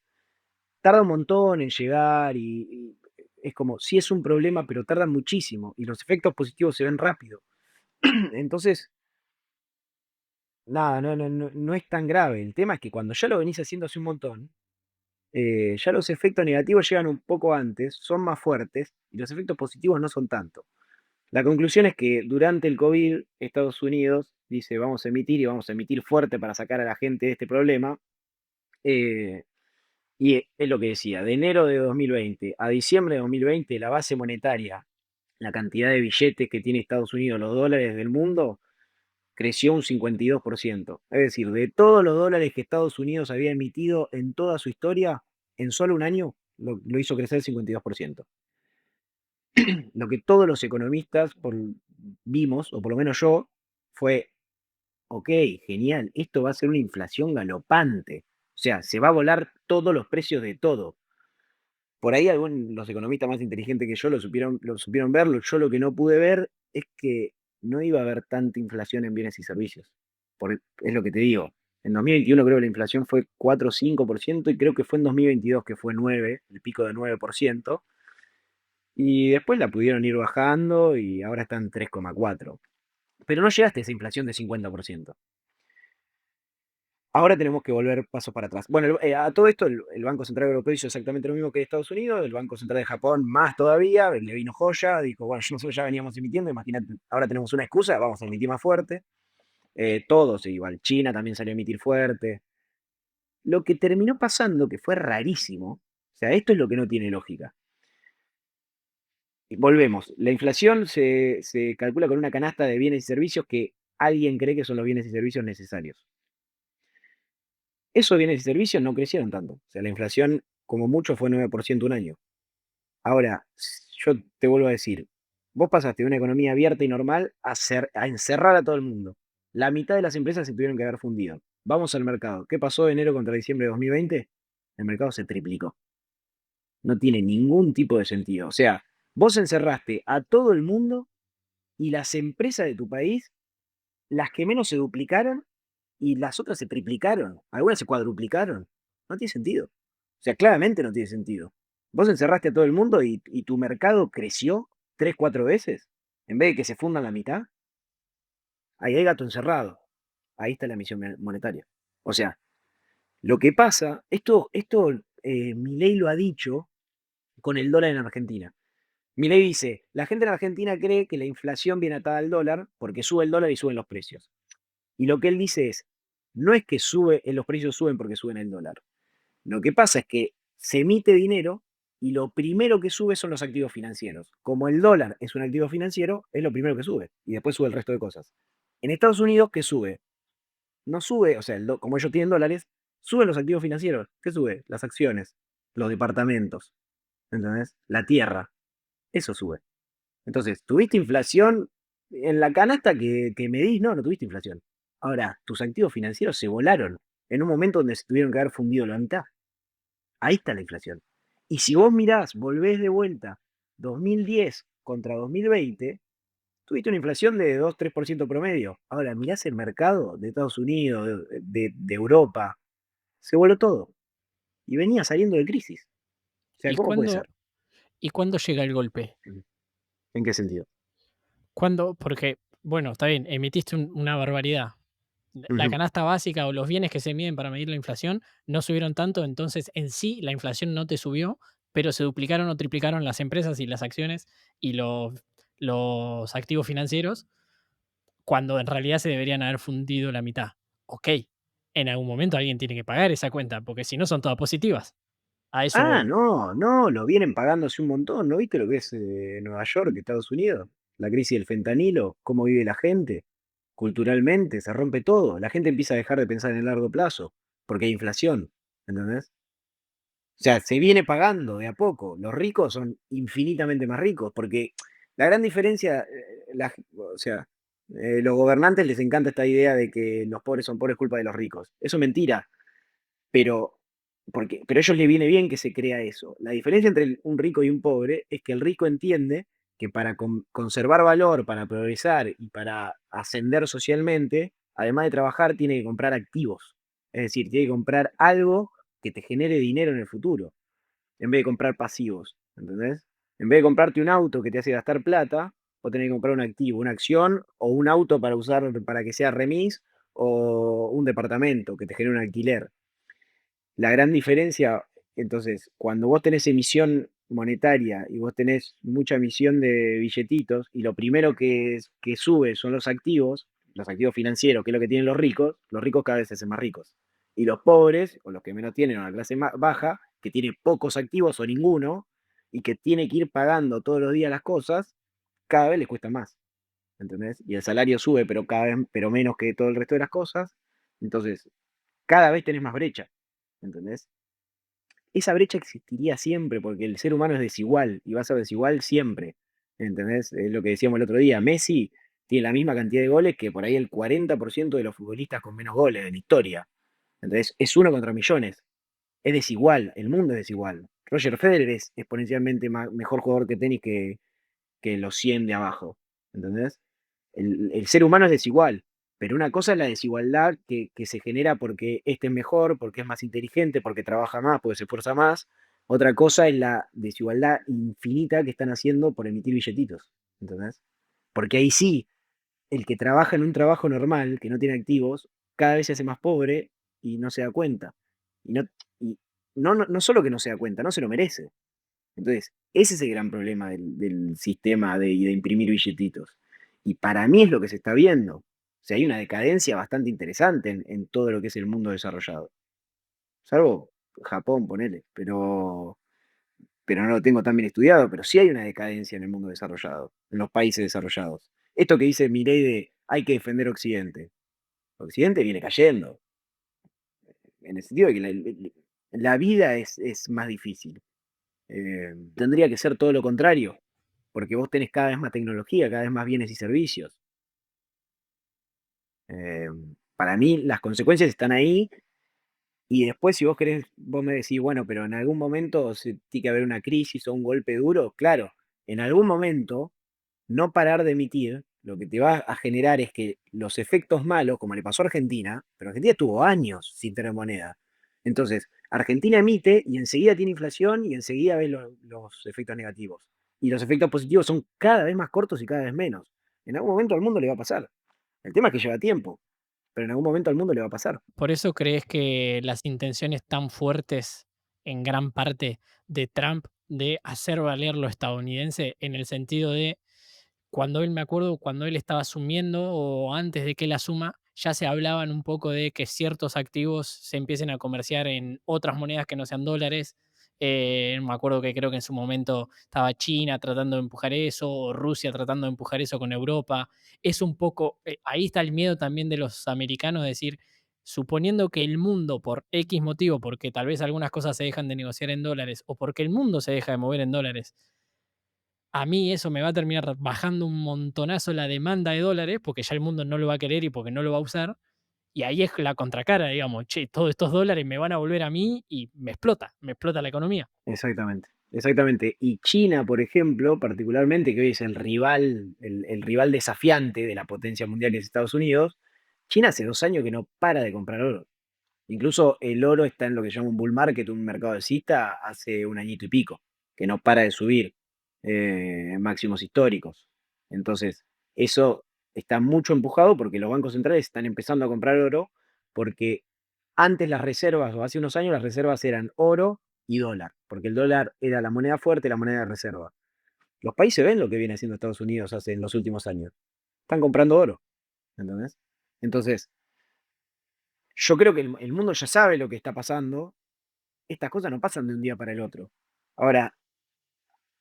tarda un montón en llegar y es como, sí es un problema, pero tarda muchísimo y los efectos positivos se ven rápido. Entonces, nada, no es tan grave. El tema es que cuando ya lo venís haciendo hace un montón, ya los efectos negativos llegan un poco antes, son más fuertes y los efectos positivos no son tanto. La conclusión es que durante el COVID, Estados Unidos dice vamos a emitir y vamos a emitir fuerte para sacar a la gente de este problema. eh, y es lo que decía, de enero de 2020 a diciembre de 2020, la base monetaria, la cantidad de billetes que tiene Estados Unidos, los dólares del mundo, creció un 52%. Es decir, de todos los dólares que Estados Unidos había emitido en toda su historia, en solo un año lo hizo crecer 52%. Lo que todos los economistas vimos, o por lo menos yo, fue, ok, genial, esto va a ser una inflación galopante. O sea, se va a volar todos los precios de todo. Por ahí los economistas más inteligentes que yo lo supieron verlo. Yo lo que no pude ver es que no iba a haber tanta inflación en bienes y servicios. Es lo que te digo. En 2021 creo que la inflación fue 4 o 5% y creo que fue en 2022 que fue 9, el pico de 9%. Y después la pudieron ir bajando y ahora está en 3,4. Pero no llegaste a esa inflación de 50%. Ahora tenemos que volver pasos para atrás. Bueno, a todo esto el Banco Central Europeo hizo exactamente lo mismo que Estados Unidos, el Banco Central de Japón más todavía, le vino joya, dijo, bueno, nosotros ya veníamos emitiendo, imagínate, ahora tenemos una excusa, vamos a emitir más fuerte. Todos igual, China también salió a emitir fuerte. Lo que terminó pasando, que fue rarísimo, o sea, esto es lo que no tiene lógica. Y volvemos, la inflación se calcula con una canasta de bienes y servicios que alguien cree que son los bienes y servicios necesarios. Esos bienes y servicios no crecieron tanto. O sea, la inflación, como mucho, fue 9% un año. Ahora, yo te vuelvo a decir, vos pasaste de una economía abierta y normal a encerrar a todo el mundo. La mitad de las empresas se tuvieron que haber fundido. Vamos al mercado. ¿Qué pasó de enero contra diciembre de 2020? El mercado se triplicó. No tiene ningún tipo de sentido. O sea, vos encerraste a todo el mundo y las empresas de tu país, las que menos se duplicaron y las otras se triplicaron, algunas se cuadruplicaron. No tiene sentido. O sea, claramente no tiene sentido. Vos encerraste a todo el mundo y tu mercado creció 3, 4 veces. En vez de que se fundan la mitad, ahí hay gato encerrado. Ahí está la emisión monetaria. O sea, lo que pasa, esto Milei lo ha dicho con el dólar en Argentina. Milei dice, la gente en Argentina cree que la inflación viene atada al dólar porque sube el dólar y suben los precios. Y lo que él dice es, no es que los precios suben porque suben el dólar. Lo que pasa es que se emite dinero y lo primero que sube son los activos financieros. Como el dólar es un activo financiero, es lo primero que sube y después sube el resto de cosas. En Estados Unidos, ¿qué sube? No sube, o sea, como ellos tienen dólares, suben los activos financieros. ¿Qué sube? Las acciones, los departamentos, ¿entendés? La tierra, eso sube. Entonces, ¿tuviste inflación en la canasta que medís? No, no tuviste inflación. Ahora, tus activos financieros se volaron. en un momento donde se tuvieron que haber fundido la mitad. Ahí está la inflación. Y si vos mirás, volvés de vuelta 2010 contra 2020, tuviste una inflación de 2-3% promedio. Ahora, mirás el mercado de Estados Unidos, de Europa, se voló todo. Y venía saliendo de crisis. O sea, ¿Y ¿cómo puede cuándo ser? y cuándo llega el golpe? ¿En qué sentido? ¿Cuándo? Porque, bueno, está bien, emitiste una barbaridad. La Ujú. canasta básica o los bienes que se miden para medir la inflación no subieron tanto, entonces en sí la inflación no te subió, pero se duplicaron o triplicaron las empresas y las acciones y los activos financieros, cuando en realidad se deberían haber fundido la mitad. Ok, en algún momento alguien tiene que pagar esa cuenta, porque si no son todas positivas. A eso Ah, voy. no, no, lo vienen pagando hace un montón. ¿No viste lo que es Nueva York, Estados Unidos? La crisis del fentanilo, cómo vive la gente, culturalmente, se rompe todo. La gente empieza a dejar de pensar en el largo plazo, porque hay inflación, ¿entendés? O sea, se viene pagando de a poco. Los ricos son infinitamente más ricos, porque la gran diferencia, o sea, los gobernantes les encanta esta idea de que los pobres son pobres culpa de los ricos. Eso es mentira. Pero, pero a ellos les viene bien que se crea eso. La diferencia entre un rico y un pobre es que el rico entiende que para conservar valor, para progresar y para ascender socialmente, además de trabajar, tiene que comprar activos. Es decir, tiene que comprar algo que te genere dinero en el futuro, en vez de comprar pasivos. ¿Entendés? En vez de comprarte un auto que te hace gastar plata, vos tenés que comprar un activo, una acción o un auto para usar para que sea remis o un departamento que te genere un alquiler. La gran diferencia, entonces, cuando vos tenés emisión monetaria y vos tenés mucha emisión de billetitos, y lo primero que sube son los activos financieros, que es lo que tienen los ricos cada vez se hacen más ricos. Y los pobres, o los que menos tienen, o la clase baja, que tiene pocos activos o ninguno, y que tiene que ir pagando todos los días las cosas, cada vez les cuesta más. ¿Entendés? Y el salario sube, pero cada vez, pero menos que todo el resto de las cosas. Entonces, cada vez tenés más brecha. ¿Entendés? Esa brecha existiría siempre porque el ser humano es desigual y va a ser desigual siempre. ¿Entendés? Es lo que decíamos el otro día. Messi tiene la misma cantidad de goles que por ahí el 40% de los futbolistas con menos goles de la historia. Entonces, es uno contra millones. Es desigual, el mundo es desigual. Roger Federer es exponencialmente mejor jugador de tenis que los 100 de abajo. ¿Entendés? El ser humano es desigual, pero una cosa es la desigualdad que se genera porque este es mejor, porque es más inteligente, porque trabaja más, porque se esfuerza más. Otra cosa es la desigualdad infinita que están haciendo por emitir billetitos. ¿Entendés? Porque ahí sí, el que trabaja en un trabajo normal, que no tiene activos, cada vez se hace más pobre y no se da cuenta. Y y no solo que no se da cuenta, no se lo merece. Entonces, ese es el gran problema del sistema de imprimir billetitos. Y para mí es lo que se está viendo. O sea, hay una decadencia bastante interesante en todo lo que es el mundo desarrollado. Salvo Japón, ponele, pero no lo tengo tan bien estudiado, pero sí hay una decadencia en el mundo desarrollado, en los países desarrollados. Esto que dice Milei de hay que defender Occidente. Occidente viene cayendo, en el sentido de que la vida es más difícil. Tendría que ser todo lo contrario, porque vos tenés cada vez más tecnología, cada vez más bienes y servicios. Eh, para mí las consecuencias están ahí y después si vos querés, vos me decís, bueno, pero en algún momento tiene que haber una crisis o un golpe duro, claro, en algún momento no parar de emitir, lo que te va a generar es que los efectos malos, como le pasó a Argentina, pero Argentina tuvo años sin tener moneda. Entonces, Argentina emite y enseguida tiene inflación y enseguida ves los efectos negativos. Y los efectos positivos son cada vez más cortos y cada vez menos. En algún momento al mundo le va a pasar. El tema es que lleva tiempo, pero en algún momento al mundo le va a pasar. ¿Por eso crees que las intenciones tan fuertes, en gran parte, de Trump de hacer valer lo estadounidense en el sentido de cuando él, me acuerdo, cuando él estaba asumiendo o antes de que él asuma, ya se hablaban un poco de que ciertos activos se empiecen a comerciar en otras monedas que no sean dólares? Me acuerdo que creo que en su momento estaba China tratando de empujar eso, o Rusia tratando de empujar eso con Europa. Es un poco, ahí está el miedo también de los americanos, de decir, suponiendo que el mundo, por X motivo, porque tal vez algunas cosas se dejan de negociar en dólares, o porque el mundo se deja de mover en dólares, a mí eso me va a terminar bajando un montonazo la demanda de dólares, porque ya el mundo no lo va a querer y porque no lo va a usar. Y ahí es la contracara, digamos, che, todos estos dólares me van a volver a mí y me explota la economía. Exactamente, exactamente. Y China, por ejemplo, particularmente, que hoy es el rival desafiante de la potencia mundial que es Estados Unidos, China hace 2 años que no para de comprar oro. Incluso el oro está en lo que se llama un bull market, un mercado alcista, hace un añito y pico, que no para de subir máximos históricos. Entonces, eso está mucho empujado porque los bancos centrales están empezando a comprar oro, porque antes las reservas, o hace unos años, las reservas eran oro y dólar, porque el dólar era la moneda fuerte, la moneda de reserva. Los países ven lo que viene haciendo Estados Unidos hace en los últimos años. Están comprando oro, ¿entendés? Entonces, yo creo que el mundo ya sabe lo que está pasando. Estas cosas no pasan de un día para el otro. Ahora,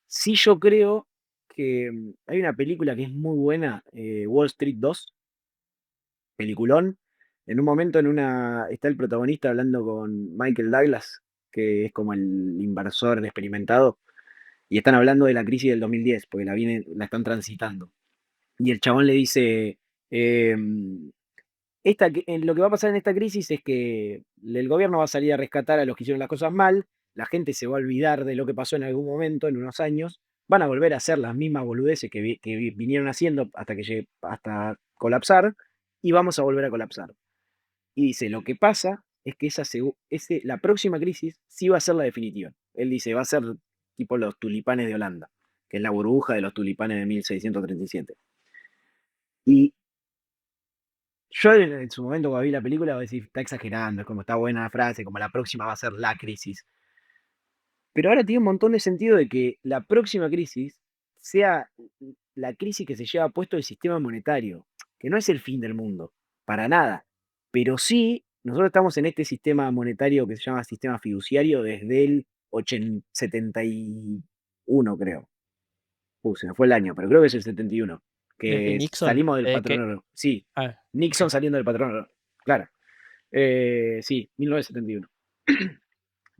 sí yo creo que hay una película que es muy buena, Wall Street 2, peliculón. En un momento está el protagonista hablando con Michael Douglas, que es como el inversor experimentado, y están hablando de la crisis del 2010, porque la están transitando. Y el chabón le dice, em, lo que va a pasar en esta crisis es que el gobierno va a salir a rescatar a los que hicieron las cosas mal, la gente se va a olvidar de lo que pasó en algún momento, en unos años, van a volver a hacer las mismas boludeces que vinieron haciendo hasta colapsar, y vamos a volver a colapsar. Y dice, lo que pasa es que la próxima crisis sí va a ser la definitiva. Él dice, va a ser tipo los tulipanes de Holanda, que es la burbuja de los tulipanes de 1637. Y yo en su momento cuando vi la película voy a decir, está exagerando, es como está buena la frase, como la próxima va a ser la crisis. Pero ahora tiene un montón de sentido de que la próxima crisis sea la crisis que se lleva puesto el sistema monetario, que no es el fin del mundo, para nada. Pero sí, nosotros estamos en este sistema monetario que se llama sistema fiduciario desde el 71, creo. Se me fue el año, pero creo que es el 71, Desde que Nixon, salimos del de que, patrón oro. Sí, ah, Nixon ok, saliendo del patrón oro. Claro. Sí, 1971.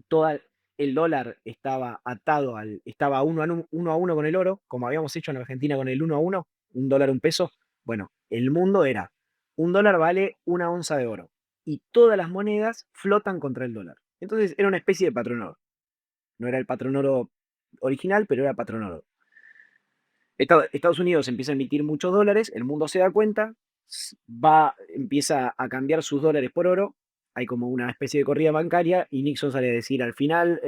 Todo el dólar estaba atado estaba uno a uno con el oro, como habíamos hecho en Argentina con el 1 a 1, un dólar, un peso. Bueno, el mundo era, un dólar vale una onza de oro y todas las monedas flotan contra el dólar. Entonces era una especie de patrón oro. No era el patrón oro original, pero era patrón oro. Estados Unidos empieza a emitir muchos dólares, el mundo se da cuenta, empieza a cambiar sus dólares por oro, hay como una especie de corrida bancaria y Nixon sale a decir al final,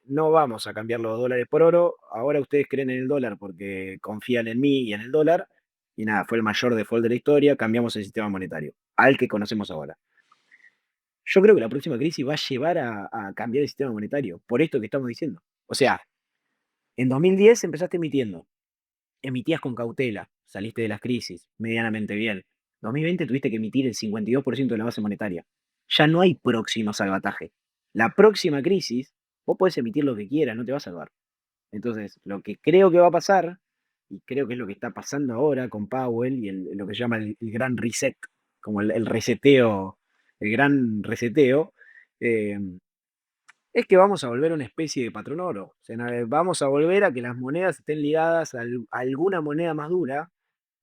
no vamos a cambiar los dólares por oro, ahora ustedes creen en el dólar porque confían en mí y en el dólar, y nada, fue el mayor default de la historia, cambiamos el sistema monetario, al que conocemos ahora. Yo creo que la próxima crisis va a llevar a cambiar el sistema monetario, por esto que estamos diciendo. O sea, en 2010 empezaste emitiendo, emitías con cautela, saliste de las crisis medianamente bien. 2020 tuviste que emitir el 52% de la base monetaria. Ya no hay próximo salvataje. La próxima crisis, vos podés emitir lo que quieras, no te va a salvar. Entonces, lo que creo que va a pasar, y creo que es lo que está pasando ahora con Powell y lo que se llama el gran reset, como el reseteo, el gran reseteo, eh, es que vamos a volver a una especie de patrón oro. O sea, vamos a volver a que las monedas estén ligadas a alguna moneda más dura,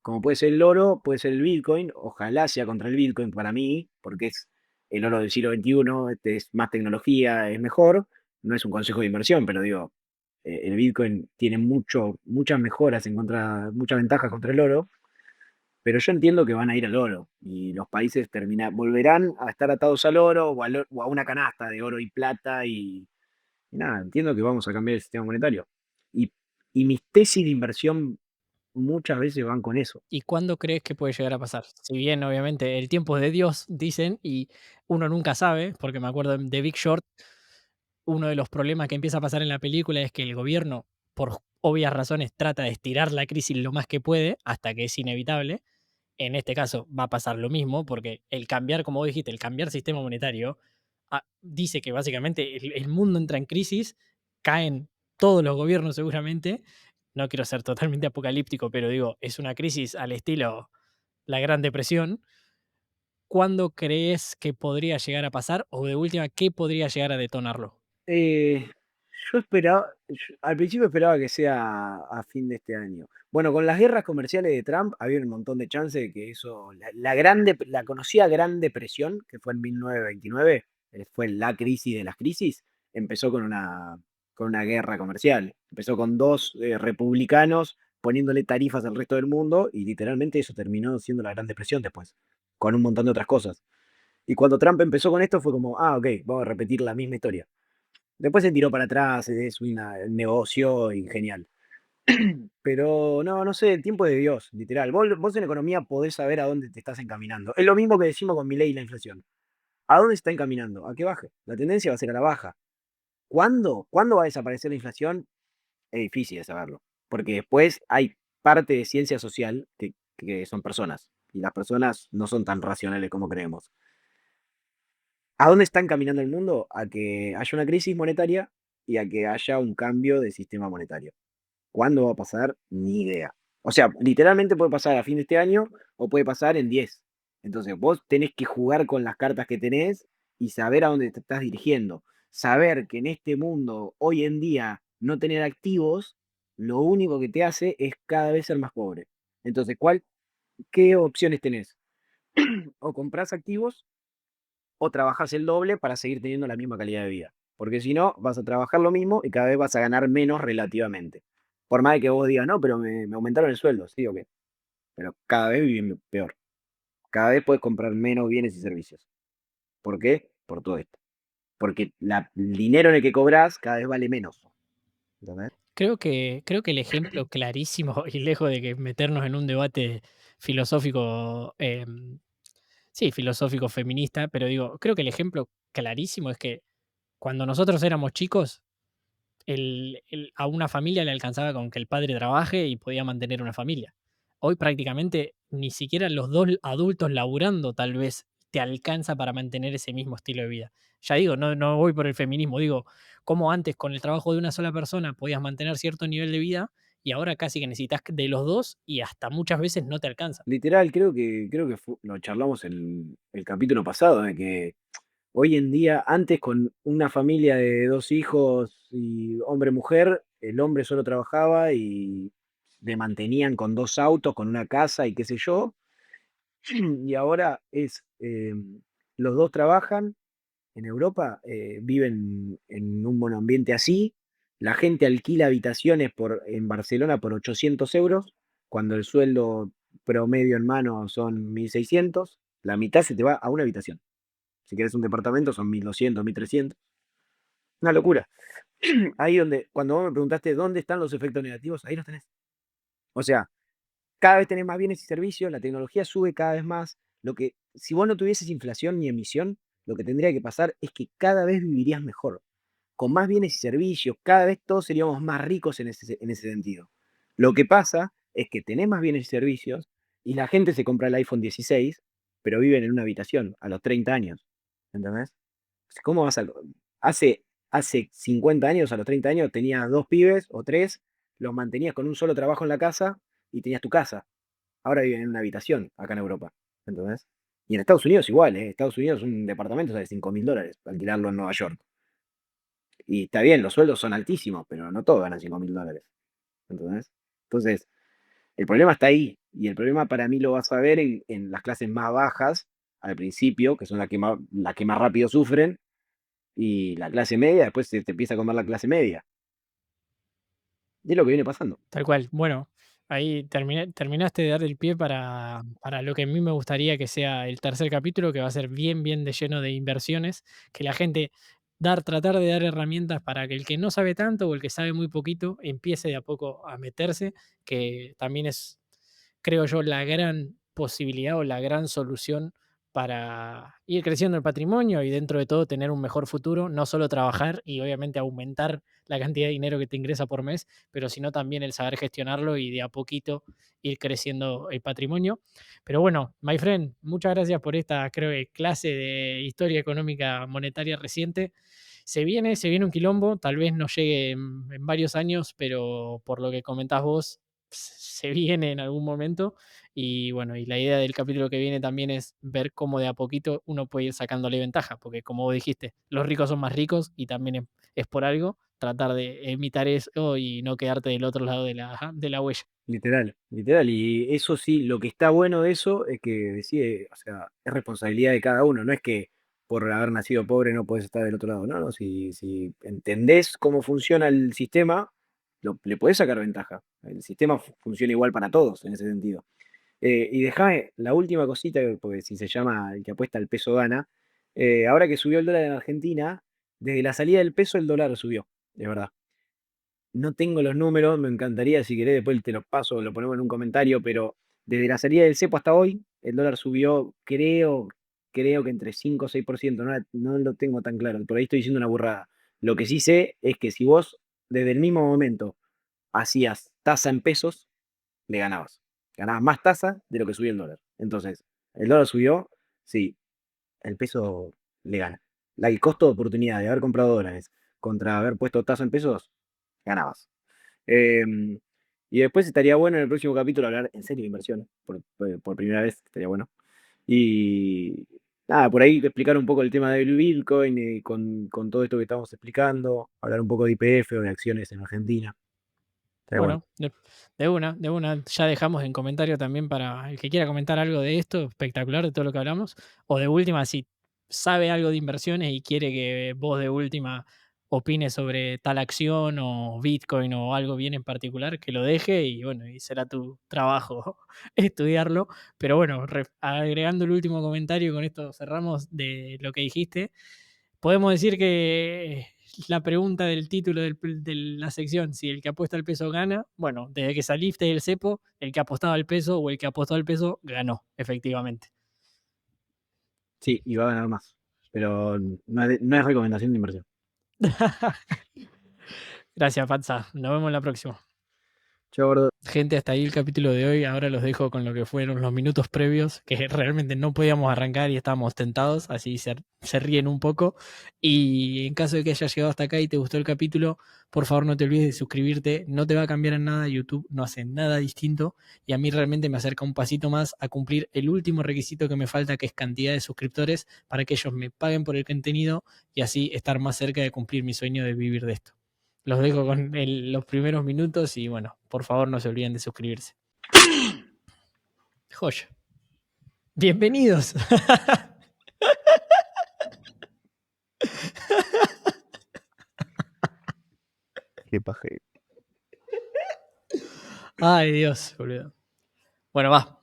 como puede ser el oro, puede ser el Bitcoin. Ojalá sea contra el Bitcoin para mí, porque es el oro del siglo XXI, es más tecnología, es mejor. No es un consejo de inversión, pero digo, el Bitcoin tiene muchas mejoras muchas ventajas contra el oro. Pero yo entiendo que van a ir al oro y los países volverán a estar atados al oro o a una canasta de oro y plata y nada, entiendo que vamos a cambiar el sistema monetario. Y, y mis tesis de inversión muchas veces van con eso. ¿y cuándo crees que puede llegar a pasar? Si bien, obviamente, el tiempo es de Dios, dicen, y uno nunca sabe, porque me acuerdo de Big Short, uno de los problemas que empieza a pasar en la película es que el gobierno, por obvias razones, trata de estirar la crisis lo más que puede hasta que es inevitable. En este caso va a pasar lo mismo, porque el cambiar, como vos dijiste, el cambiar sistema monetario, dice que básicamente el mundo entra en crisis, caen todos los gobiernos seguramente. No quiero ser totalmente apocalíptico, pero digo, es una crisis al estilo la Gran Depresión. ¿Cuándo crees que podría llegar a pasar? O de última, ¿qué podría llegar a detonarlo? Eh, Yo esperaba, al principio esperaba que sea a fin de este año. Bueno, con las guerras comerciales de Trump había un montón de chances de que eso, la conocida Gran Depresión, que fue en 1929, fue la crisis de las crisis, empezó con una guerra comercial. Empezó con dos republicanos poniéndole tarifas al resto del mundo y literalmente eso terminó siendo la Gran Depresión después, con un montón de otras cosas. Y cuando Trump empezó con esto fue como, ah, ok, vamos a repetir la misma historia. Después se tiró para atrás, es un negocio y genial. Pero no, no sé, el tiempo de Dios, literal. Vos en economía podés saber a dónde te estás encaminando. Es lo mismo que decimos con Milei y la inflación. ¿A dónde se está encaminando? A que baje. La tendencia va a ser a la baja. ¿Cuándo? ¿Cuándo va a desaparecer la inflación? Es difícil de saberlo. Porque después hay parte de ciencia social que son personas. Y las personas no son tan racionales como creemos. ¿A dónde está encaminando el mundo? A que haya una crisis monetaria y a que haya un cambio de sistema monetario. ¿Cuándo va a pasar? Ni idea. O sea, literalmente puede pasar a fin de este año o puede pasar en 10. Entonces, vos tenés que jugar con las cartas que tenés y saber a dónde te estás dirigiendo. Saber que en este mundo, hoy en día, no tener activos, lo único que te hace es cada vez ser más pobre. Entonces, ¿qué opciones tenés? O comprás activos o trabajás el doble para seguir teniendo la misma calidad de vida. Porque si no, vas a trabajar lo mismo y cada vez vas a ganar menos relativamente. Por más de que vos digas, no, pero me aumentaron el sueldo, sí o qué. Pero cada vez viven peor. Cada vez puedes comprar menos bienes y servicios. ¿Por qué? Por todo esto. Porque el dinero en el que cobras cada vez vale menos. ¿Entendés? Creo que el ejemplo clarísimo, y lejos de que meternos en un debate filosófico, sí, filosófico feminista, pero digo, creo que el ejemplo clarísimo es que cuando nosotros éramos chicos, a una familia le alcanzaba con que el padre trabaje y podía mantener una familia. Hoy prácticamente ni siquiera los dos adultos laburando tal vez te alcanza para mantener ese mismo estilo de vida. Ya digo, no voy por el feminismo, digo, como antes con el trabajo de una sola persona podías mantener cierto nivel de vida y ahora casi que necesitas de los dos y hasta muchas veces no te alcanza. Literal, creo que lo charlamos el capítulo pasado, de que hoy en día, antes con una familia de dos hijos y hombre-mujer, el hombre solo trabajaba y le mantenían con dos autos, con una casa y qué sé yo. Y ahora los dos trabajan en Europa, viven en un monoambiente así. La gente alquila habitaciones en Barcelona por 800 euros, cuando el sueldo promedio en mano son 1.600. La mitad se te va a una habitación. Si quieres un departamento son 1.200, 1.300. Una locura. Ahí donde, cuando vos me preguntaste dónde están los efectos negativos, ahí los tenés. O sea, cada vez tenés más bienes y servicios, la tecnología sube cada vez más. Si vos no tuvieses inflación ni emisión, lo que tendría que pasar es que cada vez vivirías mejor. Con más bienes y servicios, cada vez todos seríamos más ricos en ese sentido. Lo que pasa es que tenés más bienes y servicios y la gente se compra el iPhone 16, pero viven en una habitación a los 30 años. ¿Entendés? ¿Cómo vas a...? Hace, hace 50 años, a los 30 años, tenías dos pibes o tres, los mantenías con un solo trabajo en la casa y tenías tu casa. Ahora viven en una habitación acá en Europa. ¿Entendés? Y en Estados Unidos igual, ¿eh? Estados Unidos un departamento sale $5.000 alquilarlo en Nueva York. Y está bien, los sueldos son altísimos, pero no todos ganan $5.000. ¿Entendés? Entonces, el problema está ahí. Y el problema para mí lo vas a ver en las clases más bajas al principio, que son las que más rápido sufren, y la clase media, después se te empieza a comer la clase media. Y es lo que viene pasando. Tal cual. Bueno, ahí terminaste de dar el pie para lo que a mí me gustaría que sea el tercer capítulo, que va a ser bien, bien de lleno de inversiones, que la gente tratar de dar herramientas para que el que no sabe tanto o el que sabe muy poquito empiece de a poco a meterse, que también es, creo yo, la gran posibilidad o la gran solución para ir creciendo el patrimonio y dentro de todo tener un mejor futuro, no solo trabajar y obviamente aumentar la cantidad de dinero que te ingresa por mes, pero sino también el saber gestionarlo y de a poquito ir creciendo el patrimonio. Pero bueno, my friend, muchas gracias por esta, creo que, clase de historia económica monetaria reciente. Se viene un quilombo, tal vez no llegue en varios años, pero por lo que comentás vos, se viene en algún momento. Y bueno, y la idea del capítulo que viene también es ver cómo de a poquito uno puede ir sacándole ventaja, porque como vos dijiste, los ricos son más ricos y también es por algo, tratar de imitar eso y no quedarte del otro lado de la huella. Literal, literal. Y eso sí, lo que está bueno de eso es que decide, o sea, es responsabilidad de cada uno. No es que por haber nacido pobre no podés estar del otro lado. No, no, si entendés cómo funciona el sistema, le podés sacar ventaja. El sistema funciona igual para todos en ese sentido. Y dejame la última cosita, porque si se llama el que apuesta al peso gana. Ahora que subió el dólar en Argentina, desde la salida del peso el dólar subió, de verdad. No tengo los números, me encantaría, si querés, después te los paso, lo ponemos en un comentario, pero desde la salida del cepo hasta hoy, el dólar subió, creo que entre 5 o 6%, no lo tengo tan claro, por ahí estoy diciendo una burrada. Lo que sí sé es que si vos desde el mismo momento hacías tasa en pesos, le ganabas. Ganabas más tasa de lo que subía el dólar. Entonces, el dólar subió, sí, el peso le gana. El costo de oportunidad de haber comprado dólares contra haber puesto tasa en pesos, ganabas. Eh, y después estaría bueno en el próximo capítulo hablar en serio de inversión, por primera vez, estaría bueno. Y nada, por ahí explicar un poco el tema del Bitcoin y con todo esto que estamos explicando, hablar un poco de IPF o de acciones en Argentina. Estaría bueno. Bueno, de una, ya dejamos en comentario también para el que quiera comentar algo de esto, espectacular de todo lo que hablamos, o de última, si sabe algo de inversiones y quiere que vos de última opines sobre tal acción o Bitcoin o algo bien en particular, que lo deje y bueno, y será tu trabajo estudiarlo. Pero bueno, agregando el último comentario, con esto cerramos de lo que dijiste. Podemos decir que la pregunta del título de la sección, si el que apuesta al peso gana, bueno, desde que saliste del cepo, el que apostaba al peso o el que apostó al peso ganó, efectivamente. Sí, y va a ganar más. Pero no es recomendación de inversión. Gracias, Panza. Nos vemos la próxima. Chau, gordo. Gente, hasta ahí el capítulo de hoy. Ahora los dejo con lo que fueron los minutos previos, que realmente no podíamos arrancar y estábamos tentados, así se ríen un poco. Y en caso de que hayas llegado hasta acá y te gustó el capítulo, por favor no te olvides de suscribirte. No te va a cambiar en nada, YouTube no hace nada distinto y a mí realmente me acerca un pasito más a cumplir el último requisito que me falta, que es cantidad de suscriptores, para que ellos me paguen por el contenido y así estar más cerca de cumplir mi sueño de vivir de esto. Los dejo con los primeros minutos y bueno, por favor no se olviden de suscribirse. Joya. Bienvenidos. Qué paje. Ay, Dios, boludo. Bueno, va.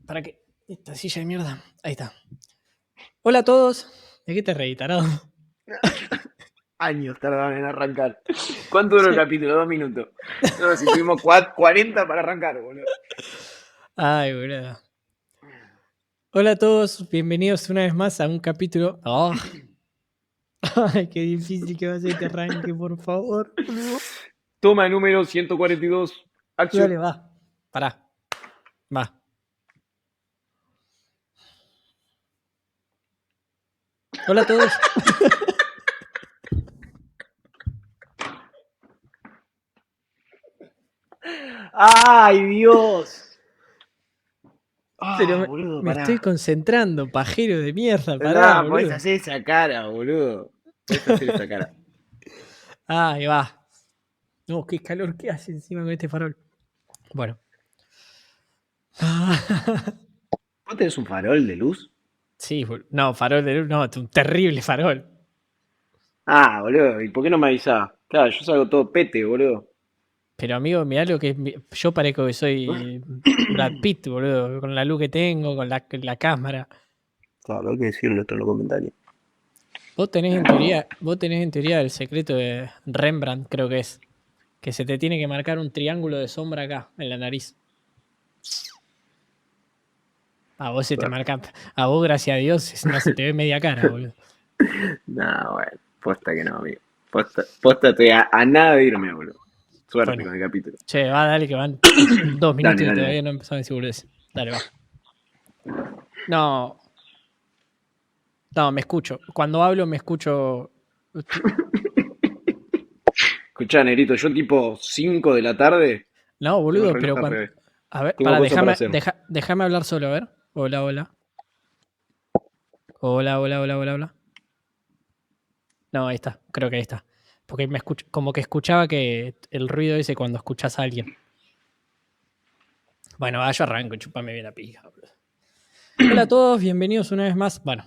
¿Para qué? Esta silla de mierda. Ahí está. Hola a todos. ¿De qué te reí, tarado? Años tardaron en arrancar. ¿Cuánto duró el Sí. capítulo? 2 minutos. No, si tuvimos 40 para arrancar, boludo. Ay, boludo. Hola a todos. Bienvenidos una vez más a un capítulo. Oh. Ay, qué difícil que va a ser este arranque, por favor, boludo. Toma número 142. Acción. Dale, va. Pará. Va. Hola a todos. ¡Ay, Dios! Pero Ah, boludo, me estoy pará. concentrando, pajero de mierda. Pará, No, podés boludo. hacer esa cara, boludo. Podés hacer esa cara. Ahí va. No, qué calor que hace encima con este farol. Bueno. ¿Vos tenés un farol de luz? Sí, no, farol de luz, no, un terrible farol. Ah, boludo, ¿y por qué no me avisás? Claro, yo salgo todo pete, boludo. Pero amigo, mirá lo que es. Yo parezco que soy Brad Pitt, boludo, con la luz que tengo, con la cámara. Claro, hay que decirlo esto en los comentarios. Vos tenés en teoría el secreto de Rembrandt, creo que es. Que se te tiene que marcar un triángulo de sombra acá, en la nariz. A vos se te Suerte. marca. A vos, gracias a Dios, no se te ve media cara, boludo. No, bueno, posta que no, amigo. Posta estoy a nada de irme, boludo. Suerte Bueno, con el capítulo. che, va, dale que van 2 minutos Dale, y dale, todavía dale. no empezamos a decir boludeces. Dale, va. No, no, me escucho. Cuando hablo me escucho. Escuchá, Negrito, yo tipo 5 de la tarde No, tengo el boludo, reloj pero al cuando. revés. A ver, Tengo para, cosas para hacer. déjame hablar solo, a ver. Hola, hola. Hola, hola, hola, hola, hola. No, ahí está, creo que ahí está. Porque como que escuchaba que el ruido ese cuando escuchas a alguien. Bueno, yo arranco, chupame bien la pija, boludo. Hola a todos, bienvenidos una vez más. Bueno,